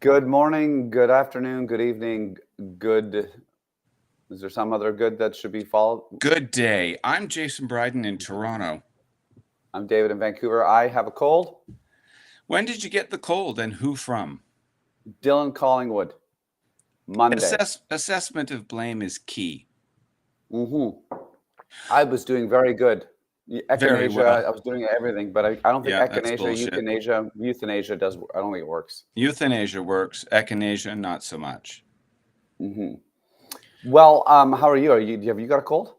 Good morning, good afternoon, good evening, good. Is there some other good that should be followed? Good day. I'm Jason Bryden in Toronto. I'm David in Vancouver. I have a cold. When did you get the cold and who from? Dylan Collingwood, Monday. Assessment of blame is key. I was doing very good. Very well. Echinacea, I was doing everything, but I don't think Yeah, that's echinacea, bullshit. euthanasia does. I don't think it works. Euthanasia works. Echinacea, not so much. Well, how are you? Have you got a cold?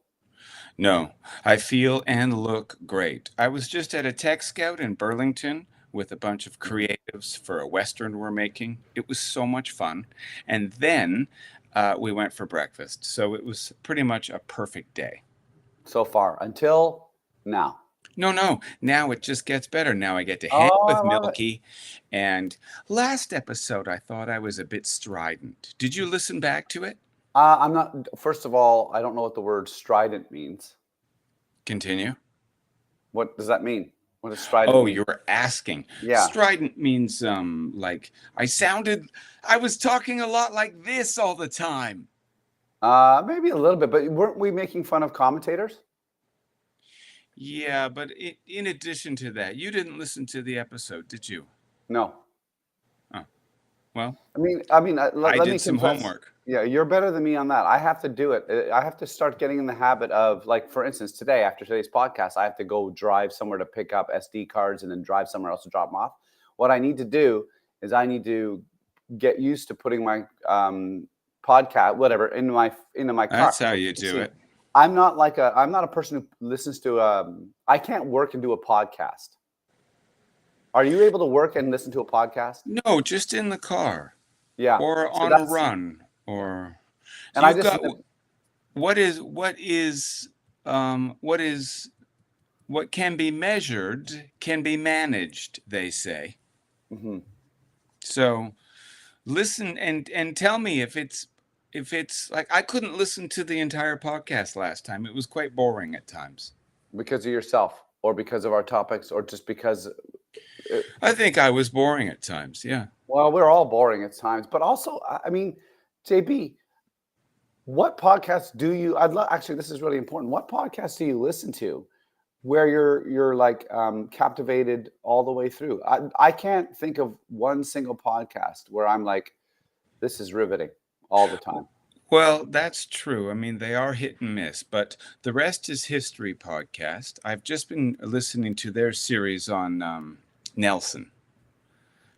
No, I feel and look great. I was just at a tech scout in Burlington with a bunch of creatives for a Western we're making. It was so much fun. And then we went for breakfast. So it was pretty much a perfect day. So far, until now. No. Now it just gets better. Now I get to hang Oh, I with love it. Milky. And last episode, I thought I was a bit strident. Did you listen back to it? I'm not. First of all, I don't know what the word strident means. Continue. What does that mean? What does strident Oh, mean? you were asking. Yeah. Strident means like I was talking a lot like this all the time. Maybe a little bit, but weren't we making fun of commentators? Yeah, but in addition to that, you didn't listen to the episode, did you? No. Oh, well, I mean, I let me did some confess. homework. Yeah, you're better than me on that. I have to do it. I have to start getting in the habit of, like, for instance, today after today's podcast, I have to go drive somewhere to pick up SD cards and then drive somewhere else to drop them off. What I need to do is I need to get used to putting my podcast, whatever, into my car. That's how you do it. I'm not a person who listens to. I can't work and do a podcast. Are you able to work and listen to a podcast? No, just in the car. Yeah. Or on a run. Or and I just what can be measured can be managed, they say. Mm-hmm. So listen and tell me if it's like I couldn't listen to the entire podcast last time. It was quite boring at times. Because of yourself or because of our topics or just because I think I was boring at times. Yeah. Well, we're all boring at times, but also, I mean, JB, what podcasts do you? Actually, this is really important. What podcasts do you listen to, where you're like captivated all the way through? I can't think of one single podcast where I'm like, this is riveting all the time. Well, that's true. I mean, they are hit and miss, but the Rest is History podcast. I've just been listening to their series on Nelson.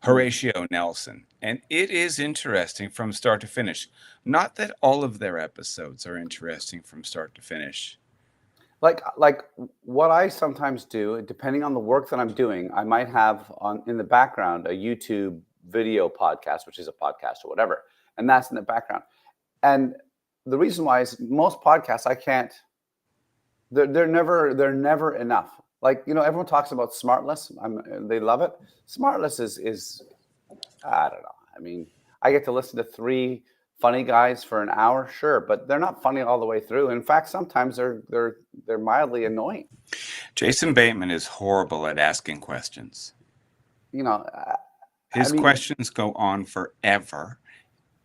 Horatio Nelson. And it is interesting from start to finish. Not that all of their episodes are interesting from start to finish. Like what I sometimes do, depending on the work that I'm doing, I might have on in the background a YouTube video podcast, which is a podcast or whatever, and that's in the background. And the reason why is most podcasts I can't. They're never enough. Like, everyone talks about Smartless. They love it. Smartless is I don't know. I mean, I get to listen to three funny guys for an hour, sure, but they're not funny all the way through. In fact, sometimes they're mildly annoying. Jason Bateman is horrible at asking questions. His questions go on forever,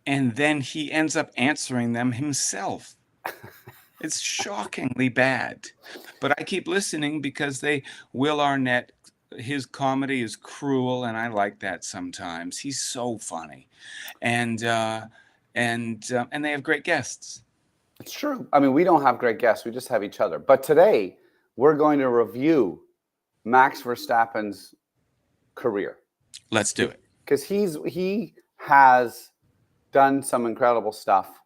and then he ends up answering them himself. It's shockingly bad. But I keep listening because Will Arnett, his comedy is cruel, and I like that sometimes. He's so funny. And they have great guests. It's true. I mean, we don't have great guests. We just have each other. But today, we're going to review Max Verstappen's career. Let's do it. Because he has done some incredible stuff.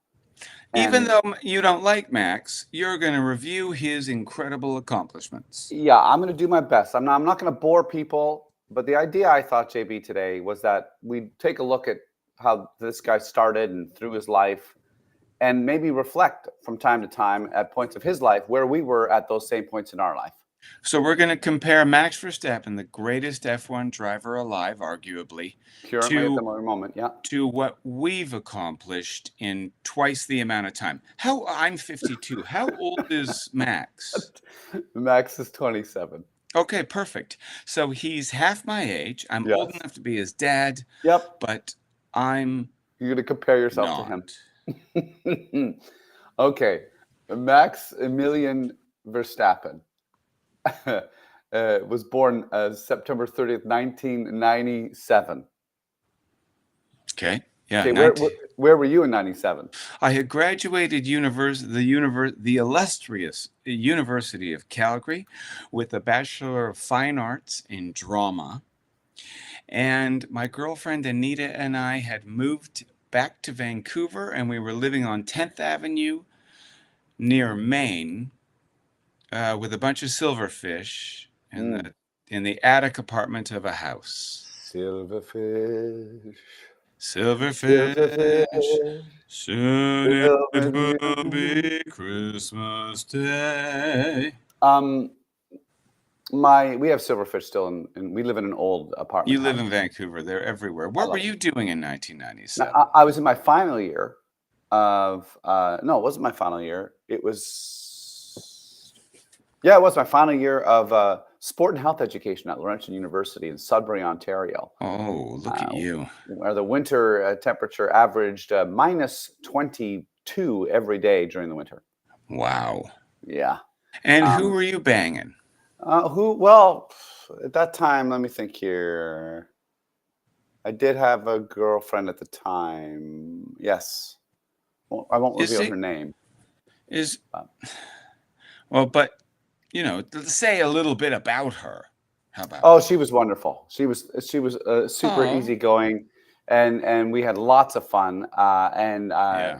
Even though you don't like Max, you're going to review his incredible accomplishments. Yeah, I'm going to do my best. I'm not going to bore people, but the idea I thought, JB, today was that we take a look at how this guy started and through his life, and maybe reflect from time to time at points of his life where we were at those same points in our life. So we're going to compare Max Verstappen, the greatest F1 driver alive, arguably, currently at the moment, yeah, to what we've accomplished in twice the amount of time. I'm 52. How old is Max? Max is 27. Okay, perfect. So he's half my age. I'm old enough to be his dad. Yep. But I'm You're going to compare yourself to him. not. Okay. Maximilian Verstappen was born September 30th, 1997. Okay. Yeah, Okay, where were you in 97? I had graduated the illustrious University of Calgary with a Bachelor of Fine Arts in Drama. And my girlfriend Anita and I had moved back to Vancouver, and we were living on 10th Avenue near Maine with a bunch of silverfish in the attic apartment of a house. Silverfish. Silverfish, Silverfish. soon it will be Christmas Day. We have silverfish still, and we live in an old apartment You live house. in Vancouver. They're everywhere. What were you doing in 1997? Now, I was in my final year of no, it wasn't my final year. It was my final year of sport and health education at Laurentian University in Sudbury, Ontario. Oh, look at you. Where the winter temperature averaged minus 22 every day during the winter. Wow. Yeah. And who were you banging? Well, at that time, let me think here. I did have a girlfriend at the time. Yes. Well, I won't reveal her name. Well, but, you know, say a little bit about her. How about Oh, she was wonderful. She was super easygoing, and we had lots of fun.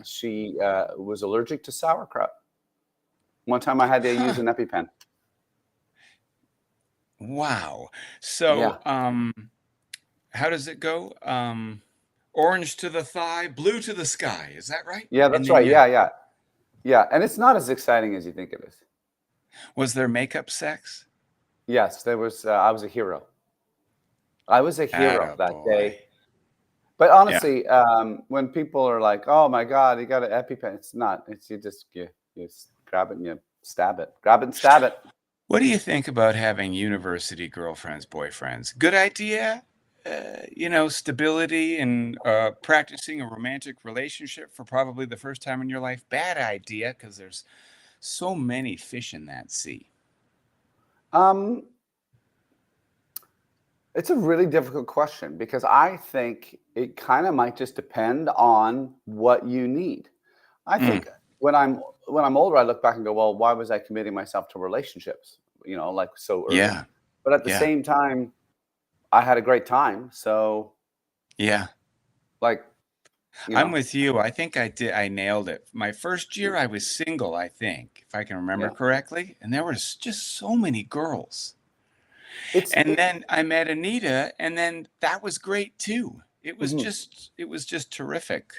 She was allergic to sauerkraut. One time I had to use an EpiPen. Wow. So, how does it go? Orange to the thigh, blue to the sky. Is that right? Yeah, that's right. Yeah. And it's not as exciting as you think it is. Was there makeup sex? Yes, there was. I was a hero. I was a hero that day. But honestly, when people are like, "Oh my God, you got an EpiPen," it's not. It's you grab it and you stab it. Grab it and stab it. What do you think about having university girlfriends, boyfriends? Good idea? Stability and practicing a romantic relationship for probably the first time in your life. Bad idea because there's so many fish in that sea. It's a really difficult question because I think it kind of might just depend on what you need. I think when I'm older, I look back and go, well, why was I committing myself to relationships? Like so early. Yeah. But at the same time, I had a great time. So like, I'm with you. I think I nailed it. My first year, I was single, I think, if I can remember correctly. And there was just so many girls. Then I met Anita, and then that was great too. It was just terrific.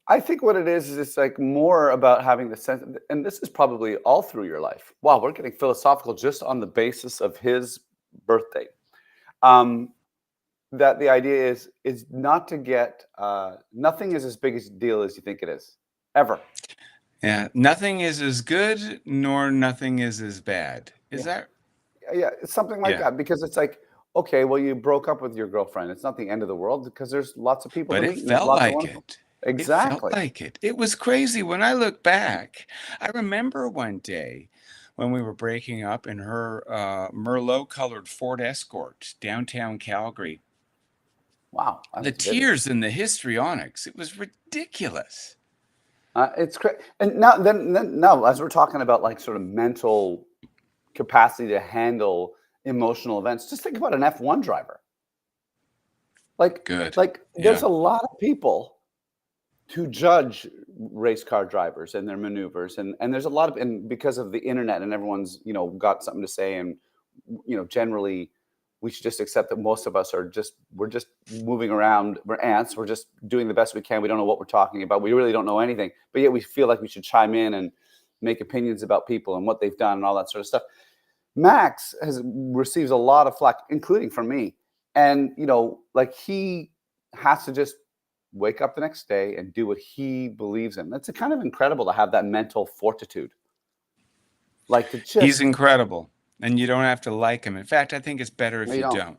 I think what it is it's like more about having the sense, and this is probably all through your life. Wow, we're getting philosophical just on the basis of his birthday. That the idea is not to get nothing is as big a deal as you think it is, ever. Yeah, nothing is as good, nor nothing is as bad. Is that? Yeah, it's something like that, because it's like, okay, well, you broke up with your girlfriend. It's not the end of the world because there's lots of people to meet. But it felt like it. Exactly. It felt like it. It was crazy when I look back. I remember one day when we were breaking up in her Merlot-colored Ford Escort, downtown Calgary. Wow. The tears in the histrionics. It was ridiculous. It's crazy. And now, as we're talking about like sort of mental capacity to handle emotional events, just think about an F1 driver. There's a lot of people who judge race car drivers and their maneuvers, and there's a lot of, and because of the internet and everyone's got something to say, and generally we should just accept that most of us we're just moving around. We're ants. We're just doing the best we can. We don't know what we're talking about. We really don't know anything, but yet we feel like we should chime in and make opinions about people and what they've done and all that sort of stuff. Max receives a lot of flack, including from me. And, like he has to just wake up the next day and do what he believes in. That's kind of incredible to have that mental fortitude. Like to just. He's incredible. And you don't have to like him. In fact, I think it's better if you don't.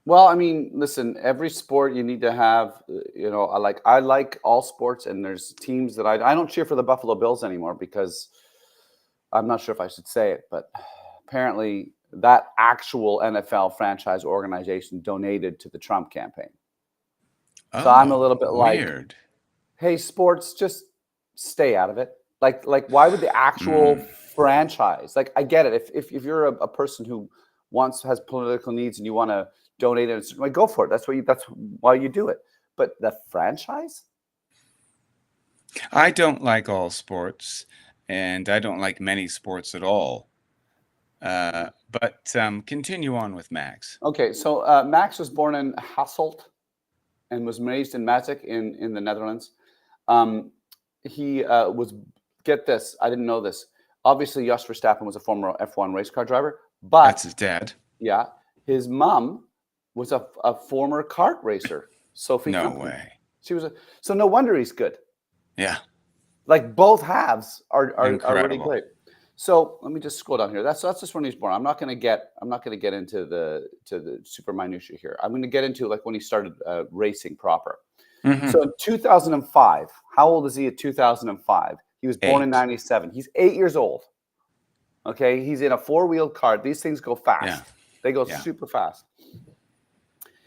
Well, I mean, listen, every sport you need to have, I like all sports, and there's teams that I don't cheer for the Buffalo Bills anymore because I'm not sure if I should say it, but apparently that actual NFL franchise organization donated to the Trump campaign. So I'm a Oh, little bit like, weird. hey, sports, just stay out of it. Like, why would the actual Mm. franchise? Like, I get it. If you're a person who has political needs and you want to donate in a certain way, go for it. That's why you do it. But the franchise? I don't like all sports, and I don't like many sports at all. But continue on with Max. Okay, so Max was born in Hasselt and was raised in Maastricht in the Netherlands. Um, he was, get this, I didn't know this. Obviously, Jos Verstappen was a former F1 race car driver, That's but his dad. yeah, his mom was a former kart racer, Sophie No Company. way. She was so no wonder he's good. Yeah, Like both halves are really incredible. great. So let me just scroll down here. That's just when he's born. I'm not going to get into the super minutiae here. I'm going to get into like when he started racing proper. Hmm. So in 2005, how old is he at 2005? He was born in 8. 97. He's 8 years old. Okay, he's in a four-wheeled cart. These things go Yeah, fast. They go yeah. super fast.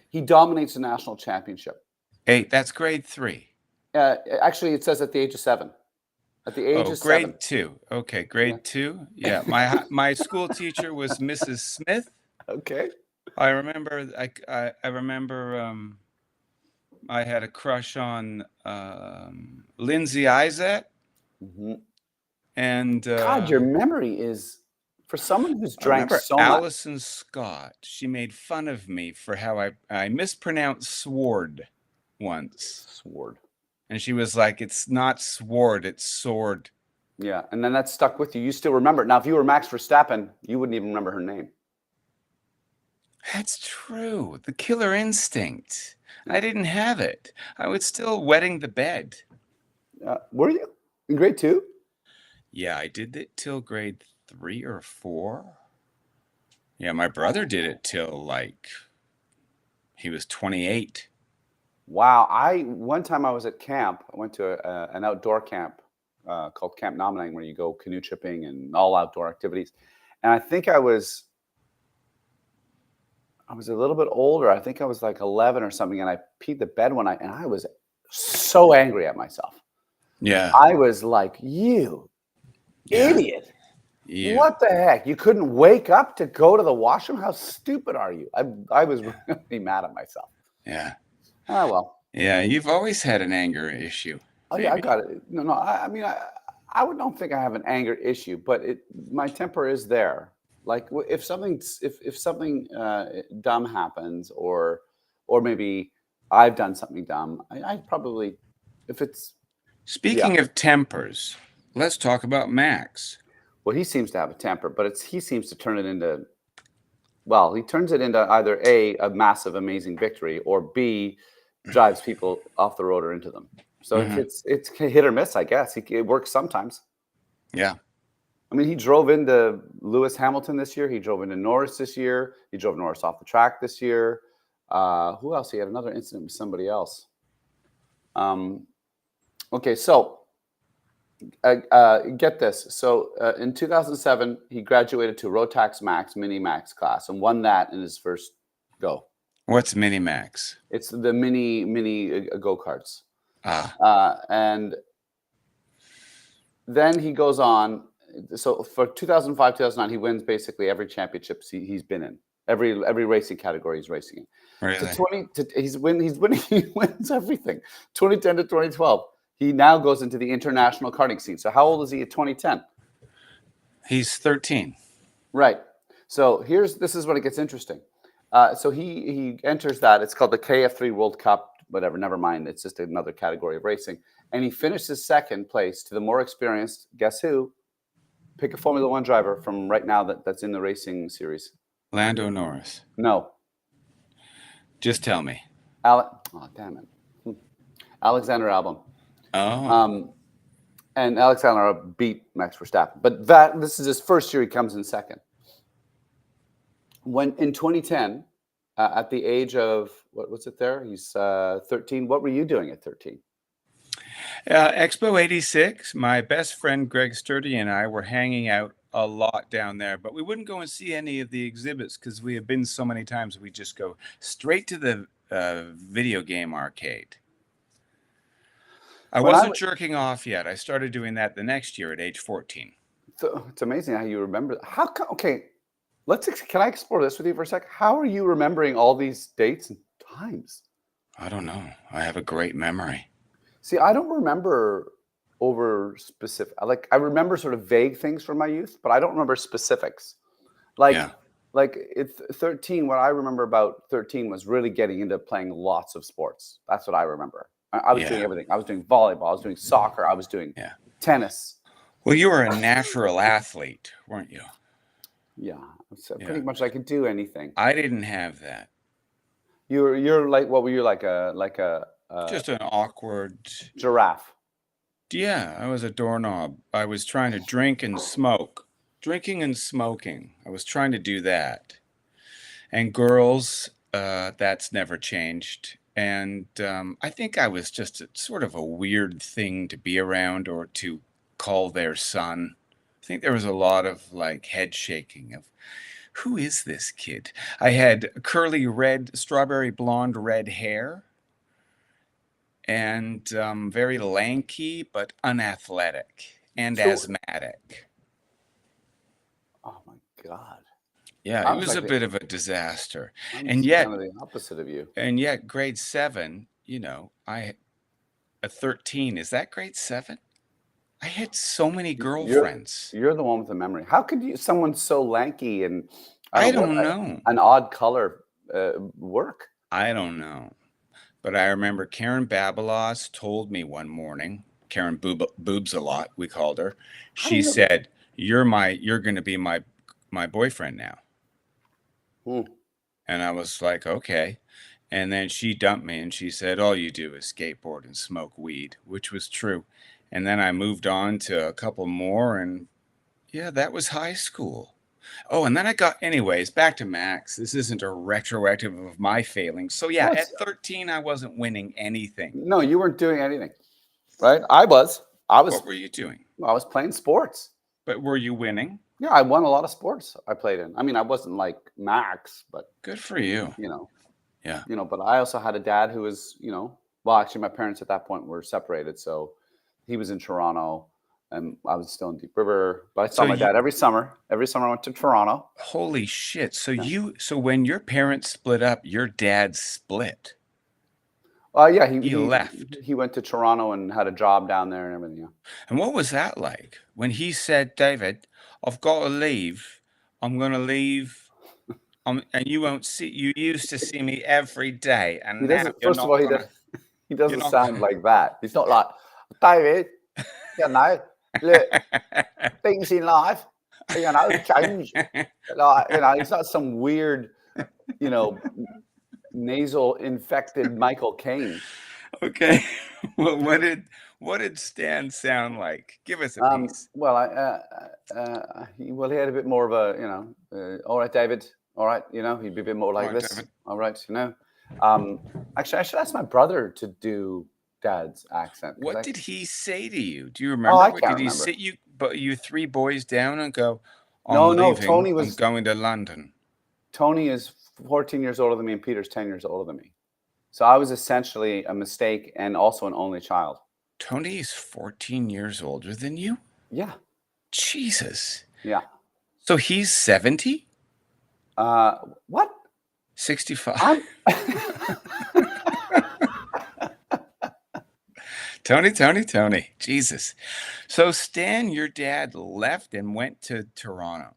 He dominates the national championship. 8. That's grade 3. Actually, it says at the age of 7. At the age Oh, of 7. grade 2. Okay, Yeah. grade 2. Yeah, my school teacher was Mrs. Smith. Okay. I remember. I remember. I had a crush on Lindsay Isaac, Mhm. and God, your memory is for someone who's I drank remember so much. Alison Scott. She made fun of me for how I mispronounced sword once, Sword. and she was like, "It's not sword, it's sword." Yeah, and then that stuck with you. You still remember it. Now, if you were Max Verstappen, you wouldn't even remember her name. That's true. The killer instinct. Yeah. I didn't have it. I was still wetting the bed. Were you in grade 2? Yeah, I did it till grade 3 or 4. Yeah, my brother did it till like he was 28. Wow. One time I was at camp. I went to an outdoor camp called Camp Nominang, where you go canoe tripping and all outdoor activities. And I think I was a little bit older. I think I was like 11 or something, and I peed the bed one night, and I was so angry at myself. Yeah, I was like, "You yeah, idiot! you. What the heck? You couldn't wake up to go to the washroom? How stupid are you?" I was really mad at myself. Yeah, Ah, well. yeah. You've always had an anger issue, Oh yeah, I maybe. got it. No. I mean, don't think I have an anger issue, but my temper is there. Like if something dumb happens, or maybe I've done something dumb, I probably, if it's, yeah. Speaking of tempers, let's talk about Max. Well, he seems to have a temper, but he seems to turn it into, well, he turns it into either a massive, amazing victory, or B, drives people off the road or into them. So if Hmm. it's hit or miss, I guess it works sometimes. Yeah. I mean, he drove into Lewis Hamilton this year. He drove into Norris this year. He drove Norris off the track this year. Who else? He had another incident with somebody else. Okay, so get this. So in 2007, he graduated to Rotax Max Mini Max class and won that in his first go. What's Mini Max? It's the mini go karts, Ah, and then he goes on. So for 2005, 2009, he wins basically every championship he's been in. Every racing category he's racing in. really? He's winning. He wins everything. 2010 to 2012. He now goes into the international karting scene. So how old is he at 2010? He's 13. Right. So this is when it gets interesting. So he enters that. It's called the KF3 World Cup. Whatever. Never mind. It's just another category of racing. And he finishes second place to the more experienced. Guess who? Pick a Formula One driver from right now that's in the racing series. Lando Norris. No. Just tell me. Oh, damn it. Alexander Albon. Oh, And Alexander Albon beat Max Verstappen. But this is his first year he comes in second. When in 2010, At the age of, what was it there? He's 13. What were you doing at 13? Expo 86, my best friend Greg Sturdy and I were hanging out a lot down there, but we wouldn't go and see any of the exhibits because we have been so many times. We just go straight to the video game arcade. I When wasn't jerking off yet. I started doing that the next year at age 14. So it's amazing how you remember. How come? Okay, can I explore this with you for a sec? How are you remembering all these dates and times? I don't know. I have a great memory. See, I don't remember over specific. Like, I remember sort of vague things from my youth, but I don't remember specifics. Like, Yeah. It's 13. What I remember about 13 was really getting into playing lots of sports. That's what I remember. I was doing Yeah. everything. I was doing volleyball. I was doing soccer. I was doing Yeah. tennis. Well, you were a natural athlete, weren't you? Yeah, so Yeah. pretty much I could do anything. I didn't have that. You're like, what were you, like a Just an awkward. giraffe? Yeah, I was a doorknob. I was trying to drink and smoke. Drinking and smoking. I was trying to do that. And girls, that's never changed. And I think I was just sort of a weird thing to be around or to call their son. I think there was a lot of like head shaking of, who is this kid? I had curly red, strawberry blonde red hair and very lanky but unathletic and So, asthmatic. oh my God, Yeah, I it was was like a bit of a disaster. I'm And kind yet, of the opposite of you. grade 7, I a 13, is that grade 7? I had so many You're girlfriends. you're the one with the memory. How could you, someone so lanky and I I don't know what don't know. an odd color work? I don't know. But I remember Karen Babelos told me one morning, Karen Boobs a lot, we called her. How do She you know this? said, you're going to be my boyfriend now. Hmm. And I was like, okay. And then she dumped me and she said, all you do is skateboard and smoke weed, which was true. And then I moved on to a couple more, and yeah, that was high school. Oh, and then anyways, back to Max. This isn't a retroactive of my failings. So yeah, Well, at 13, I wasn't winning anything. no, you weren't doing anything, right? I was. I was. What were you doing? I was playing sports. But were you winning? Yeah, I won a lot of sports I played in. I mean, I wasn't like Max, but Good for you. you know, Yeah. But I also had a dad who was, well, actually, my parents at that point were separated, so he was in Toronto, and I was still in Deep River. But I saw So my dad every summer. Every summer, I went to Toronto. holy shit. So Yeah. so when your parents split up, your dad split. Yeah, He left. he went to Toronto and had a job down there and everything. Yeah. And what was that like when he said, David, I've got to leave. I'm going to leave. And you won't see, you used to see me every day. He And now doesn't. you're First of not all, going to, he you're doesn't not sound like that. He's not like David. Look, things in life, change. Like, he's not some weird, you know, nasal infected Michael Caine. Okay. Well, what did Stan sound like? Give us a piece. Well, he had a bit more of a, all right, David, all right, he'd be a bit more like All right, this, David. all right, Actually, I should ask my brother to do Dad's accent. What did he say to you? Do you Oh, remember? I What can't did he remember. sit you three boys down and go, No, I'm no, leaving. I'm going to London. Tony is 14 years older than me, and Peter's 10 years older than me. So I was essentially a mistake and also an only child. Tony is 14 years older than you? Yeah. Jesus. Yeah. So he's 70? What? 65. Tony. Jesus. So Stan, your dad left and went to Toronto.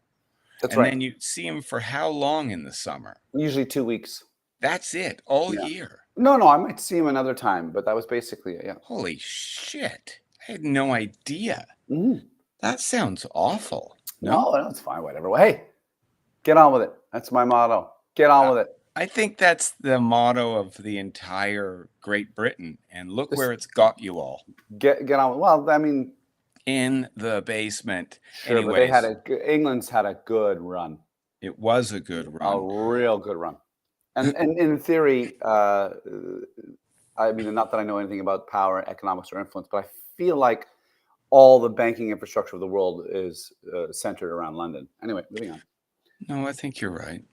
That's and right. then you see him for how long in the summer? Usually 2 weeks. That's it, all year. No, I might see him another time, but that was basically it. Yeah. Holy shit! I had no idea. Mm. That sounds awful. No, it's fine. Whatever. Well, hey, get on with it. That's my motto. Get on with it. I think that's the motto of the entire Great Britain, and look where it's got you all. Get on. Well, I mean, in the basement. Sure, anyways, but England's had a good run. It was a good run. A real good run. And in theory, I mean, not that I know anything about power, economics, or influence, but I feel like all the banking infrastructure of the world is centered around London. Anyway, moving on. No, I think you're right.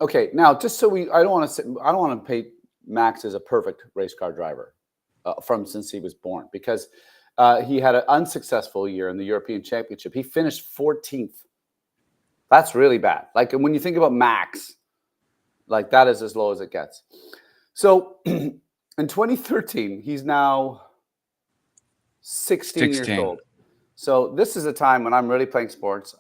Okay, now just so I don't want to paint Max as a perfect race car driver from since he was born, because he had an unsuccessful year in the European Championship. He finished 14th. That's really bad. Like when you think about Max, like that is as low as it gets. So in 2013, he's now 16 years 16. old. So this is a time when I'm really playing sports.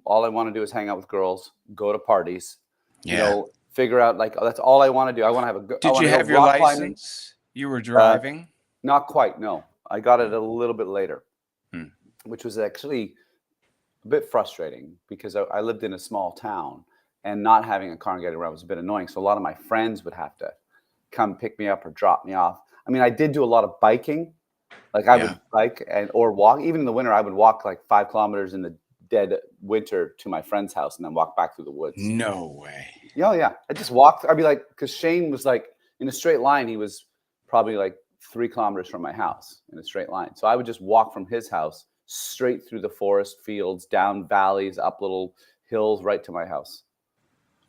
All I want to do is hang out with girls, go to parties, Yeah. figure out like that's all I want to do. I want to have I Did want you to go have your rock climbing. license? You were Uh, driving? Not quite. No, I got it a little bit later, Hmm. which was actually a bit frustrating because I lived in a small town and not having a car and getting around was a bit annoying. So a lot of my friends would have to come pick me up or drop me off. I mean, I did do a lot of biking. Like I Yeah. would bike or walk. Even in the winter, I would walk like 5 kilometers in the dead winter to my friend's house and then walk back through the woods. No way. Yeah, yeah. I just walked. I'd be like, because Shane was like in a straight line. He was probably like 3 kilometers from my house in a straight line. So I would just walk from his house straight through the forest, fields, down valleys, up little hills, right to my house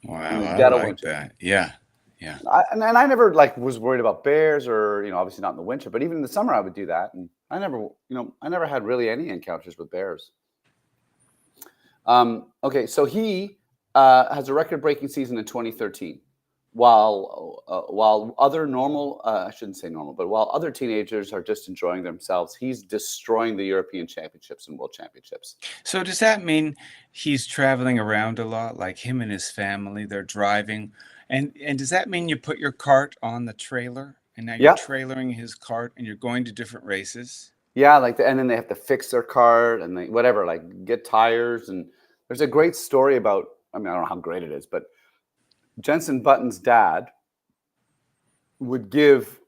in Wow, the I dead of like winter. that. Yeah. Yeah. And I never like was worried about bears or obviously not in the winter, but even in the summer I would do that, and I never had really any encounters with bears. Okay, so he has a record-breaking season in 2013, while other normal I shouldn't say normal, but while other teenagers are just enjoying themselves, he's destroying the European Championships and World Championships. So does that mean he's traveling around a lot, like him and his family, they're driving? And does that mean you put your cart on the trailer and now you're Yeah, trailering his cart and you're going to different races? yeah, and then they have to fix their car and they whatever, like get tires. And there's a great story about. I mean, I don't know how great it is, but Jensen Button's dad would give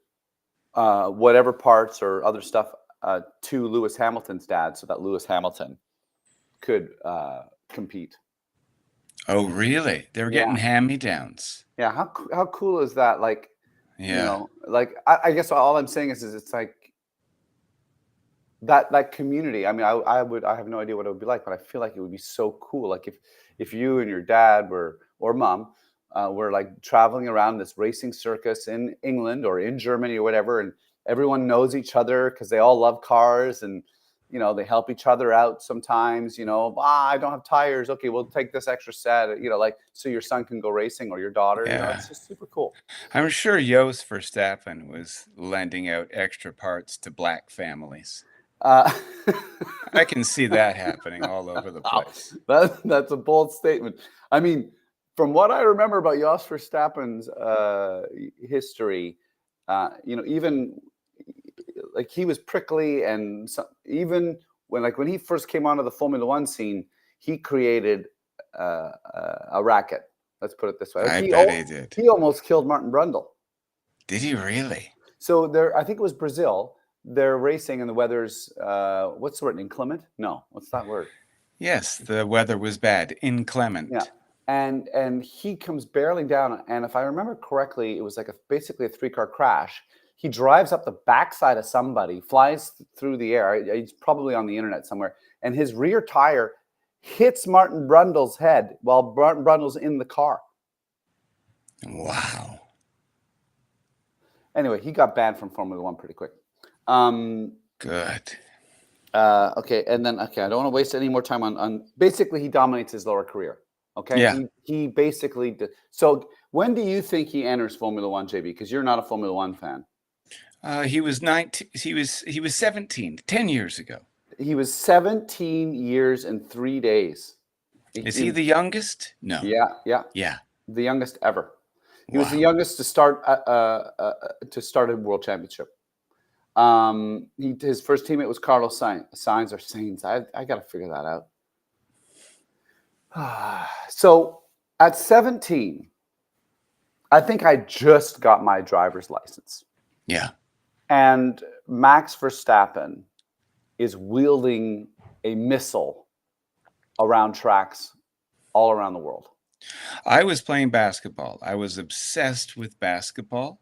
whatever parts or other stuff to Lewis Hamilton's dad so that Lewis Hamilton could compete. Oh, really? They were getting Yeah, hand-me-downs. yeah. How cool is that? Like, Yeah. like I guess all I'm saying is it's like that community. I mean, I have no idea what it would be like, but I feel like it would be so cool. Like if you and your dad were or mom were like traveling around this racing circus in England or in Germany or whatever, and everyone knows each other because they all love cars and they help each other out sometimes. I don't have tires. Okay, we'll take this extra set. Like so your son can go racing or your daughter. Yeah. It's just super cool. I'm sure Jos Verstappen was lending out extra parts to black families. Uh, I can see that happening all over the Wow, place. that's a bold statement. I mean, from what I remember about Jos Verstappen's history, even like he was prickly, and even when he first came onto the Formula One scene, he created a racket. Let's put it this way. Like I bet he did. he almost killed Martin Brundle. Did he really? So I think it was Brazil. They're racing and the weather's what's the word? Inclement? No, what's that word? Yes, the weather was bad, Yeah. inclement. And he comes barreling down, and if I remember correctly, it was like basically a 3-car crash. He drives up the backside of somebody, flies through the air. He's probably on the internet somewhere, and his rear tire hits Martin Brundle's head while Martin Brundle's in the car. Wow. Anyway, he got banned from Formula One pretty quick. Good. Okay, and then I don't want to waste any more time on. Basically, he dominates his lower career. Okay, Yeah. he basically. So when do you think he enters Formula One, JB? Because you're not a Formula One fan. He was 19. He was 17, 10 years ago. He was 17 years and 3 days. Is he the youngest? No. Yeah, yeah, Yeah. the youngest ever. He was the Wow. youngest to start a world championship. His first teammate was Carlos Sainz or Sainz. I got to figure that out. So at 17, I think I just got my driver's license. Yeah. And Max Verstappen is wielding a missile around tracks all around the world. I was playing basketball. I was obsessed with basketball.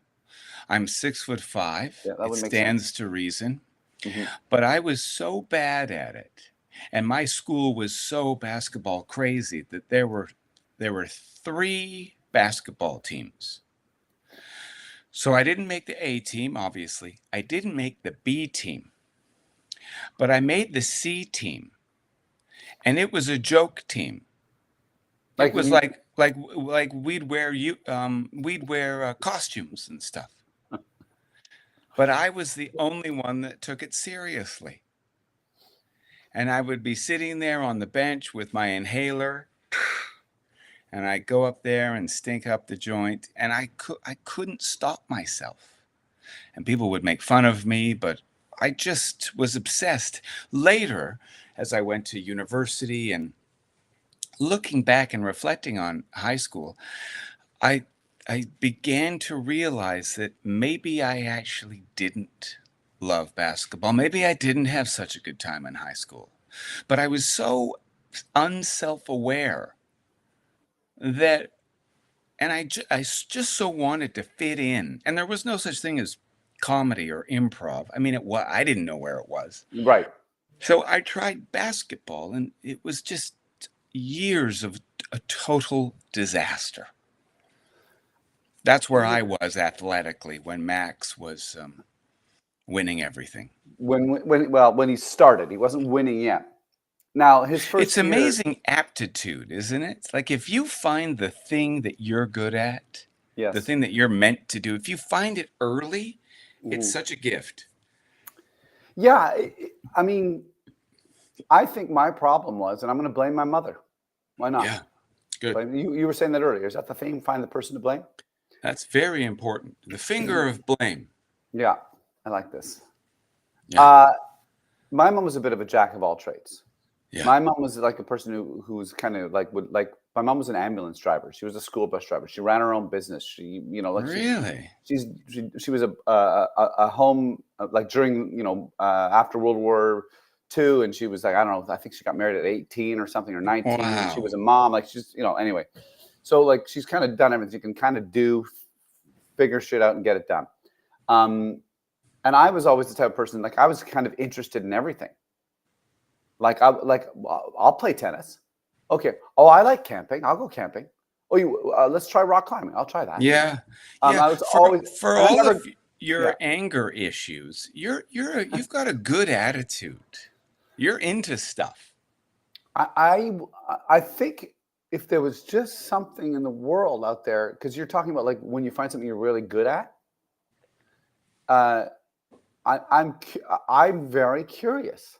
I'm 6'5". Yeah, that It would make sense. stands to reason. Hmm. But I was so bad at it, and my school was so basketball crazy that there were 3 basketball teams. So I didn't make the A team, obviously. I didn't make the B team, but I made the C team, and it was a joke team. It Like was you, like we'd wear costumes and stuff. But I was the only one that took it seriously. And I would be sitting there on the bench with my inhaler, and I'd go up there and stink up the joint, and I couldn't stop myself. And people would make fun of me, but I just was obsessed. Later, as I went to university and looking back and reflecting on high school, I I began to realize that maybe I actually didn't love basketball. Maybe I didn't have such a good time in high school. But I was so unself-aware that and just so wanted to fit in. And there was no such thing as comedy or improv. I mean, I didn't know where it was. right. So I tried basketball, and it was just years of a total disaster. That's where I was athletically when Max was winning everything. When he started, he wasn't winning yet. Now his It's first year, amazing aptitude, isn't it? It's like if you find the thing that you're good at, the yes. thing that you're meant to do, if you find it early, it's Mhm. such a gift. Yeah, I mean, I think my problem was, and I'm going to blame my mother. Why not? Yeah, good. But you were saying that earlier. Is that the thing? Find the person to blame. That's very important. The finger of blame. Yeah, I like this. Yeah, Uh, my mom was a bit of a jack of all trades. yeah. My mom was like a person who was kind of like would like. My mom was an ambulance driver. She was a school bus driver. She ran her own business. She, like Really? she was a home like during after World War II, and she was like, I don't know, I think she got married at 18 or something, or 19, and she Wow. was a mom. Like she's anyway. So like she's kind of done everything. You can kind of figure shit out and get it done. Um, and I was always the type of person, like I was kind of interested in everything. I'll play tennis. Okay. Oh, I like camping. I'll go camping. Oh, let's try rock climbing. I'll try that. Yeah. Yeah. I was For always, for and I all of never, yeah. your anger issues, you've got a good attitude. You're into stuff. I, I, I think if there was just something in the world out there, because you're talking about like when you find something you're really good at, uh, I'm very curious.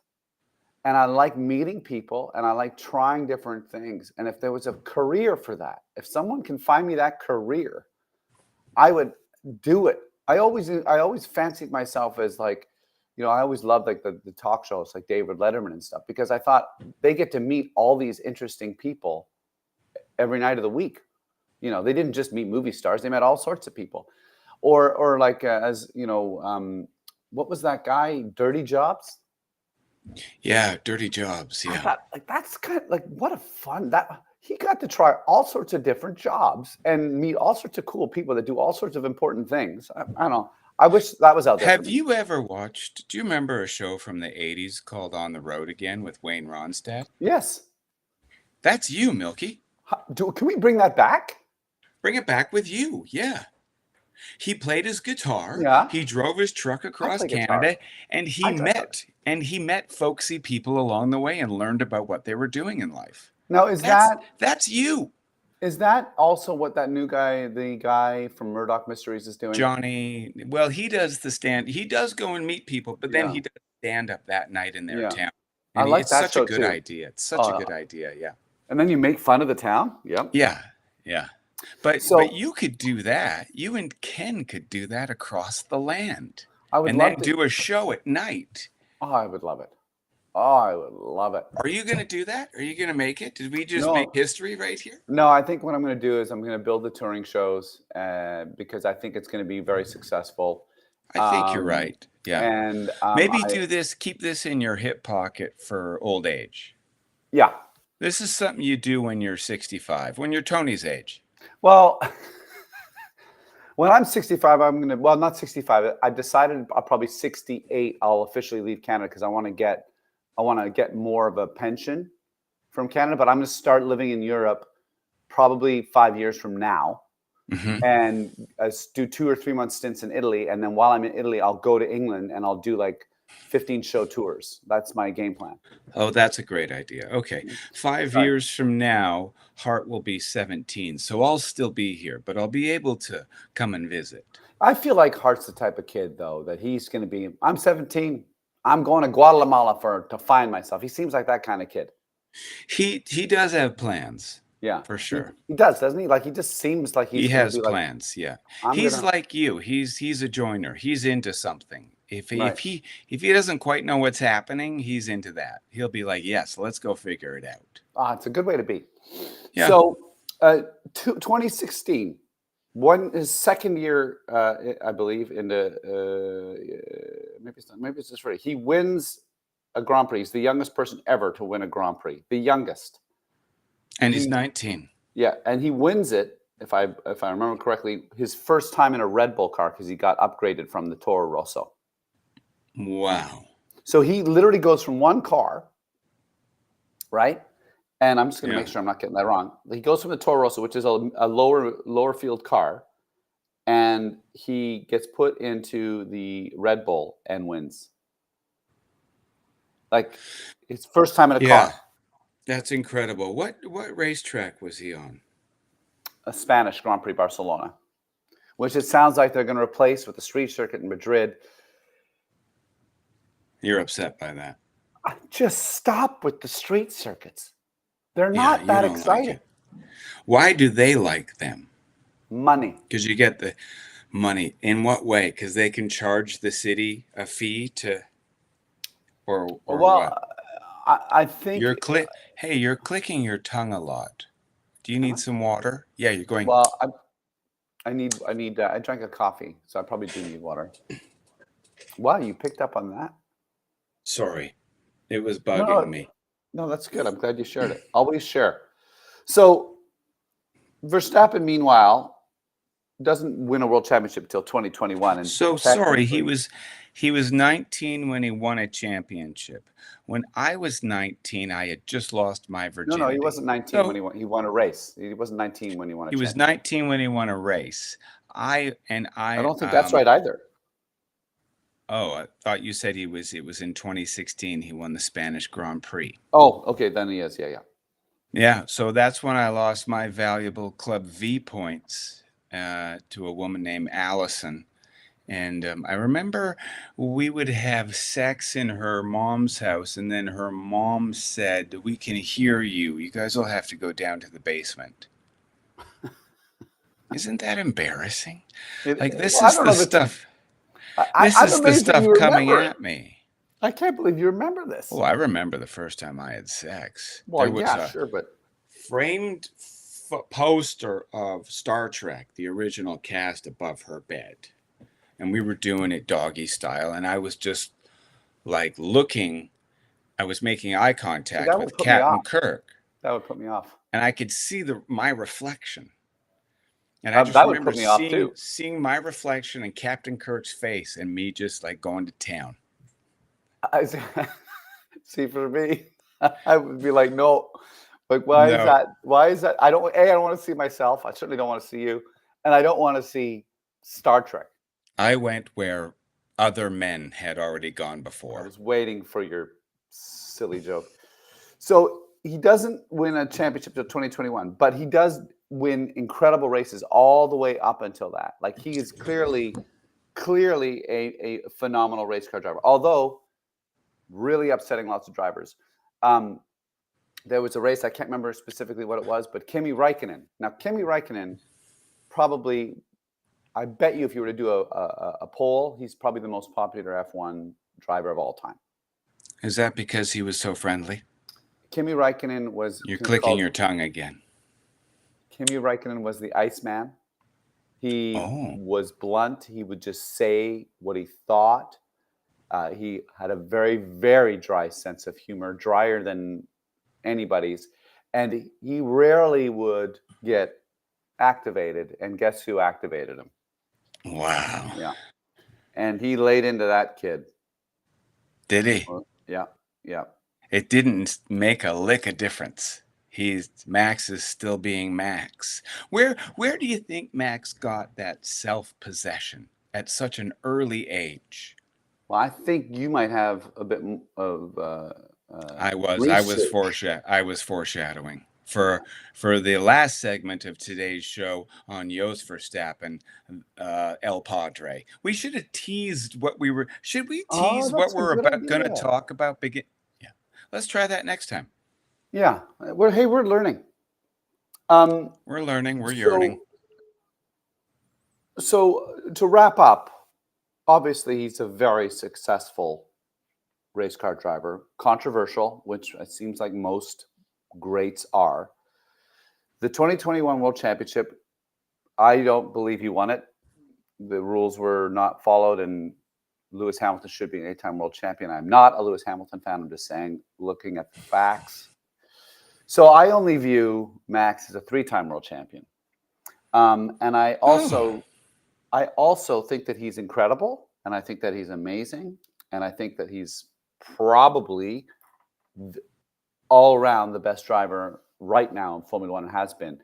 And I like meeting people and I like trying different things. And if there was a career for that, if someone can find me that career, I would do it. I always fancied myself as like, I always loved like the talk shows like David Letterman and stuff because I thought they get to meet all these interesting people every night of the week. They didn't just meet movie stars; they met all sorts of people. Or like as what was that guy? Dirty Jobs. Yeah, dirty jobs. I Yeah. thought like that's kind of like what a fun that he got to try all sorts of different jobs and meet all sorts of cool people that do all sorts of important things. I don't know. I wish that was out there for Have me. you ever watched, do you remember a show from the 80s called On the Road Again with Wayne Ronstadt? Yes. That's you, Milky. Can we bring that back? Bring it back with you. Yeah. He played his guitar, Yeah. he drove his truck I across play guitar. Canada, and he I drive truck. met folksy people along the way and learned about what they were doing in life. Now That's you. is that also what that new guy, the guy from Murdoch Mysteries, is doing? Johnny, well, he does go and meet people, but then Yeah. he does stand up that night in their Yeah. town. I And like it's that such a show good too. idea. It's such a Uh, good idea. Yeah. and then you make fun of the town. Yep. Yeah. Yeah. But So you could do that. You and Ken could do that across the land I would and then love to. do a show at night. Oh, I would love it. Oh, I would love it. Are you going to do that? Are you going to make it? Did we just make No, history right here? no. I think what I'm going to do is I'm going to build the touring shows because I think it's going to be very successful. I think you're Um, right. Yeah. and Maybe do this, keep this in your hip pocket for old age. yeah, This is something you do when you're 65, when you're Tony's age. Well, when I'm 65, well, not 65. I've decided I'll probably 68. I'll officially leave Canada because I want to get more of a pension from Canada. But I'm going to start living in Europe probably 5 years from now, and do 2 or 3 month stints in Italy. And then while I'm in Italy, I'll go to England and I'll do like 15 show tours. That's my game plan. Oh, that's a great idea. Okay. 5 years from now, Hart will be 17. So I'll still be here, but I'll be able to come and visit. I feel like Hart's the type of kid, though, that he's going to be. I'm 17. I'm going to Guatemala to find myself. He seems like that kind of kid. He does have plans. Yeah, for sure. He does, doesn't he? Like he just seems like he has plans. Yeah, he's like you. He's a joiner. He's into something. If he doesn't quite know what's happening, he's into that. He'll be like, yes, let's go figure it out. It's a good way to be. Yeah. So, 2016. His second year, I believe, into maybe it's just right. He wins a Grand Prix. He's the youngest person ever to win a Grand Prix, the youngest. And he's 19. Yeah, and he wins it, if I remember correctly, his first time in a Red Bull car because he got upgraded from the Toro Rosso. Wow. So he literally goes from one car, right? And I'm just going to make sure I'm not getting that wrong. He goes from the Toro Rosso, which is a lower field car, and he gets put into the Red Bull and wins. Like, his first time in a car. That's incredible. What racetrack was he on? A Spanish Grand Prix Barcelona, which it sounds like they're going to replace with the street circuit in Madrid. You're upset by that. Just stop with the street circuits. They're not that exciting. Like why do they like them? Money. Because you get the money. In what way? Because they can charge the city a fee to, or well, what? I think you're clicking your tongue a lot. Do you need some water? Yeah, you're going. Well, I drank a coffee, so I probably do need water. Wow, you picked up on that? Sorry, it was bugging me. No, that's good. I'm glad you shared it. Always share. So Verstappen, meanwhile, doesn't win a world championship until 2021. And so sorry, he was 19 when he won a championship. When I was 19, I had just lost my virginity. No, he wasn't 19 when he won a race. He wasn't 19 when he won a championship. He was 19 when he won a race. I don't think that's right either. Oh, I thought you said it was in 2016 he won the Spanish Grand Prix. Oh, okay, then he is. Yeah. Yeah, so that's when I lost my valuable Club V points to a woman named Allison. And I remember we would have sex in her mom's house, and then her mom said, "We can hear you. You guys will have to go down to the basement." Isn't that embarrassing? This is the stuff. This is the stuff coming at me. I can't believe you remember this. Oh, I remember the first time I had sex. Well, yeah, sure, but framed poster of Star Trek, the original cast, above her bed. And we were doing it doggy style, and I was just like looking. I was making eye contact with Captain Kirk. That would put me off. And I could see my reflection. And I just remember would put me off too. Seeing my reflection in Captain Kirk's face, and me just like going to town. See, for me, I would be like, no. Like, why is that? Why is that? I don't want to see myself. I certainly don't want to see you, and I don't want to see Star Trek. I went where other men had already gone before. I was waiting for your silly joke. So he doesn't win a championship till 2021, but he does win incredible races all the way up until that. Like, he is clearly a phenomenal race car driver, although really upsetting lots of drivers. There was a race, I can't remember specifically what it was, but Kimi Räikkönen. Now, Kimi Räikkönen probably, I bet you if you were to do a poll, he's probably the most popular F1 driver of all time. Is that because he was so friendly? Kimi Räikkönen was... You're clicking your tongue again. Kimi Räikkönen was the Iceman. He was blunt. He would just say what he thought. He had a very, very dry sense of humor, drier than anybody's. and he rarely would get activated. And guess who activated him? Wow. Yeah, and he laid into that kid. Did he? Yeah, yeah. It didn't make a lick of difference. Max is still being Max. Where do you think Max got that self-possession at such an early age? Well, I think you might have a bit of I was research. foreshadowing for the last segment of today's show on Jos Verstappen, El Padre. We should have teased what we were. Should we Oh, tease what that's a we're good about going to idea. talk about? Yeah, let's try that next time. Yeah, we're learning. Um, We're learning. We're yearning. so so to wrap up, obviously he's a very successful race car driver, controversial, which it seems like most greats are. The 2021 World Championship, I don't believe he won it. The rules were not followed, and Lewis Hamilton should be an 8-time world champion. I'm not a Lewis Hamilton fan. I'm just saying, looking at the facts. So I only view Max as a 3-time world champion. And I Oh, also think that he's incredible, and I think that he's amazing, and I think that he's probably all around the best driver right now in Formula One and has been.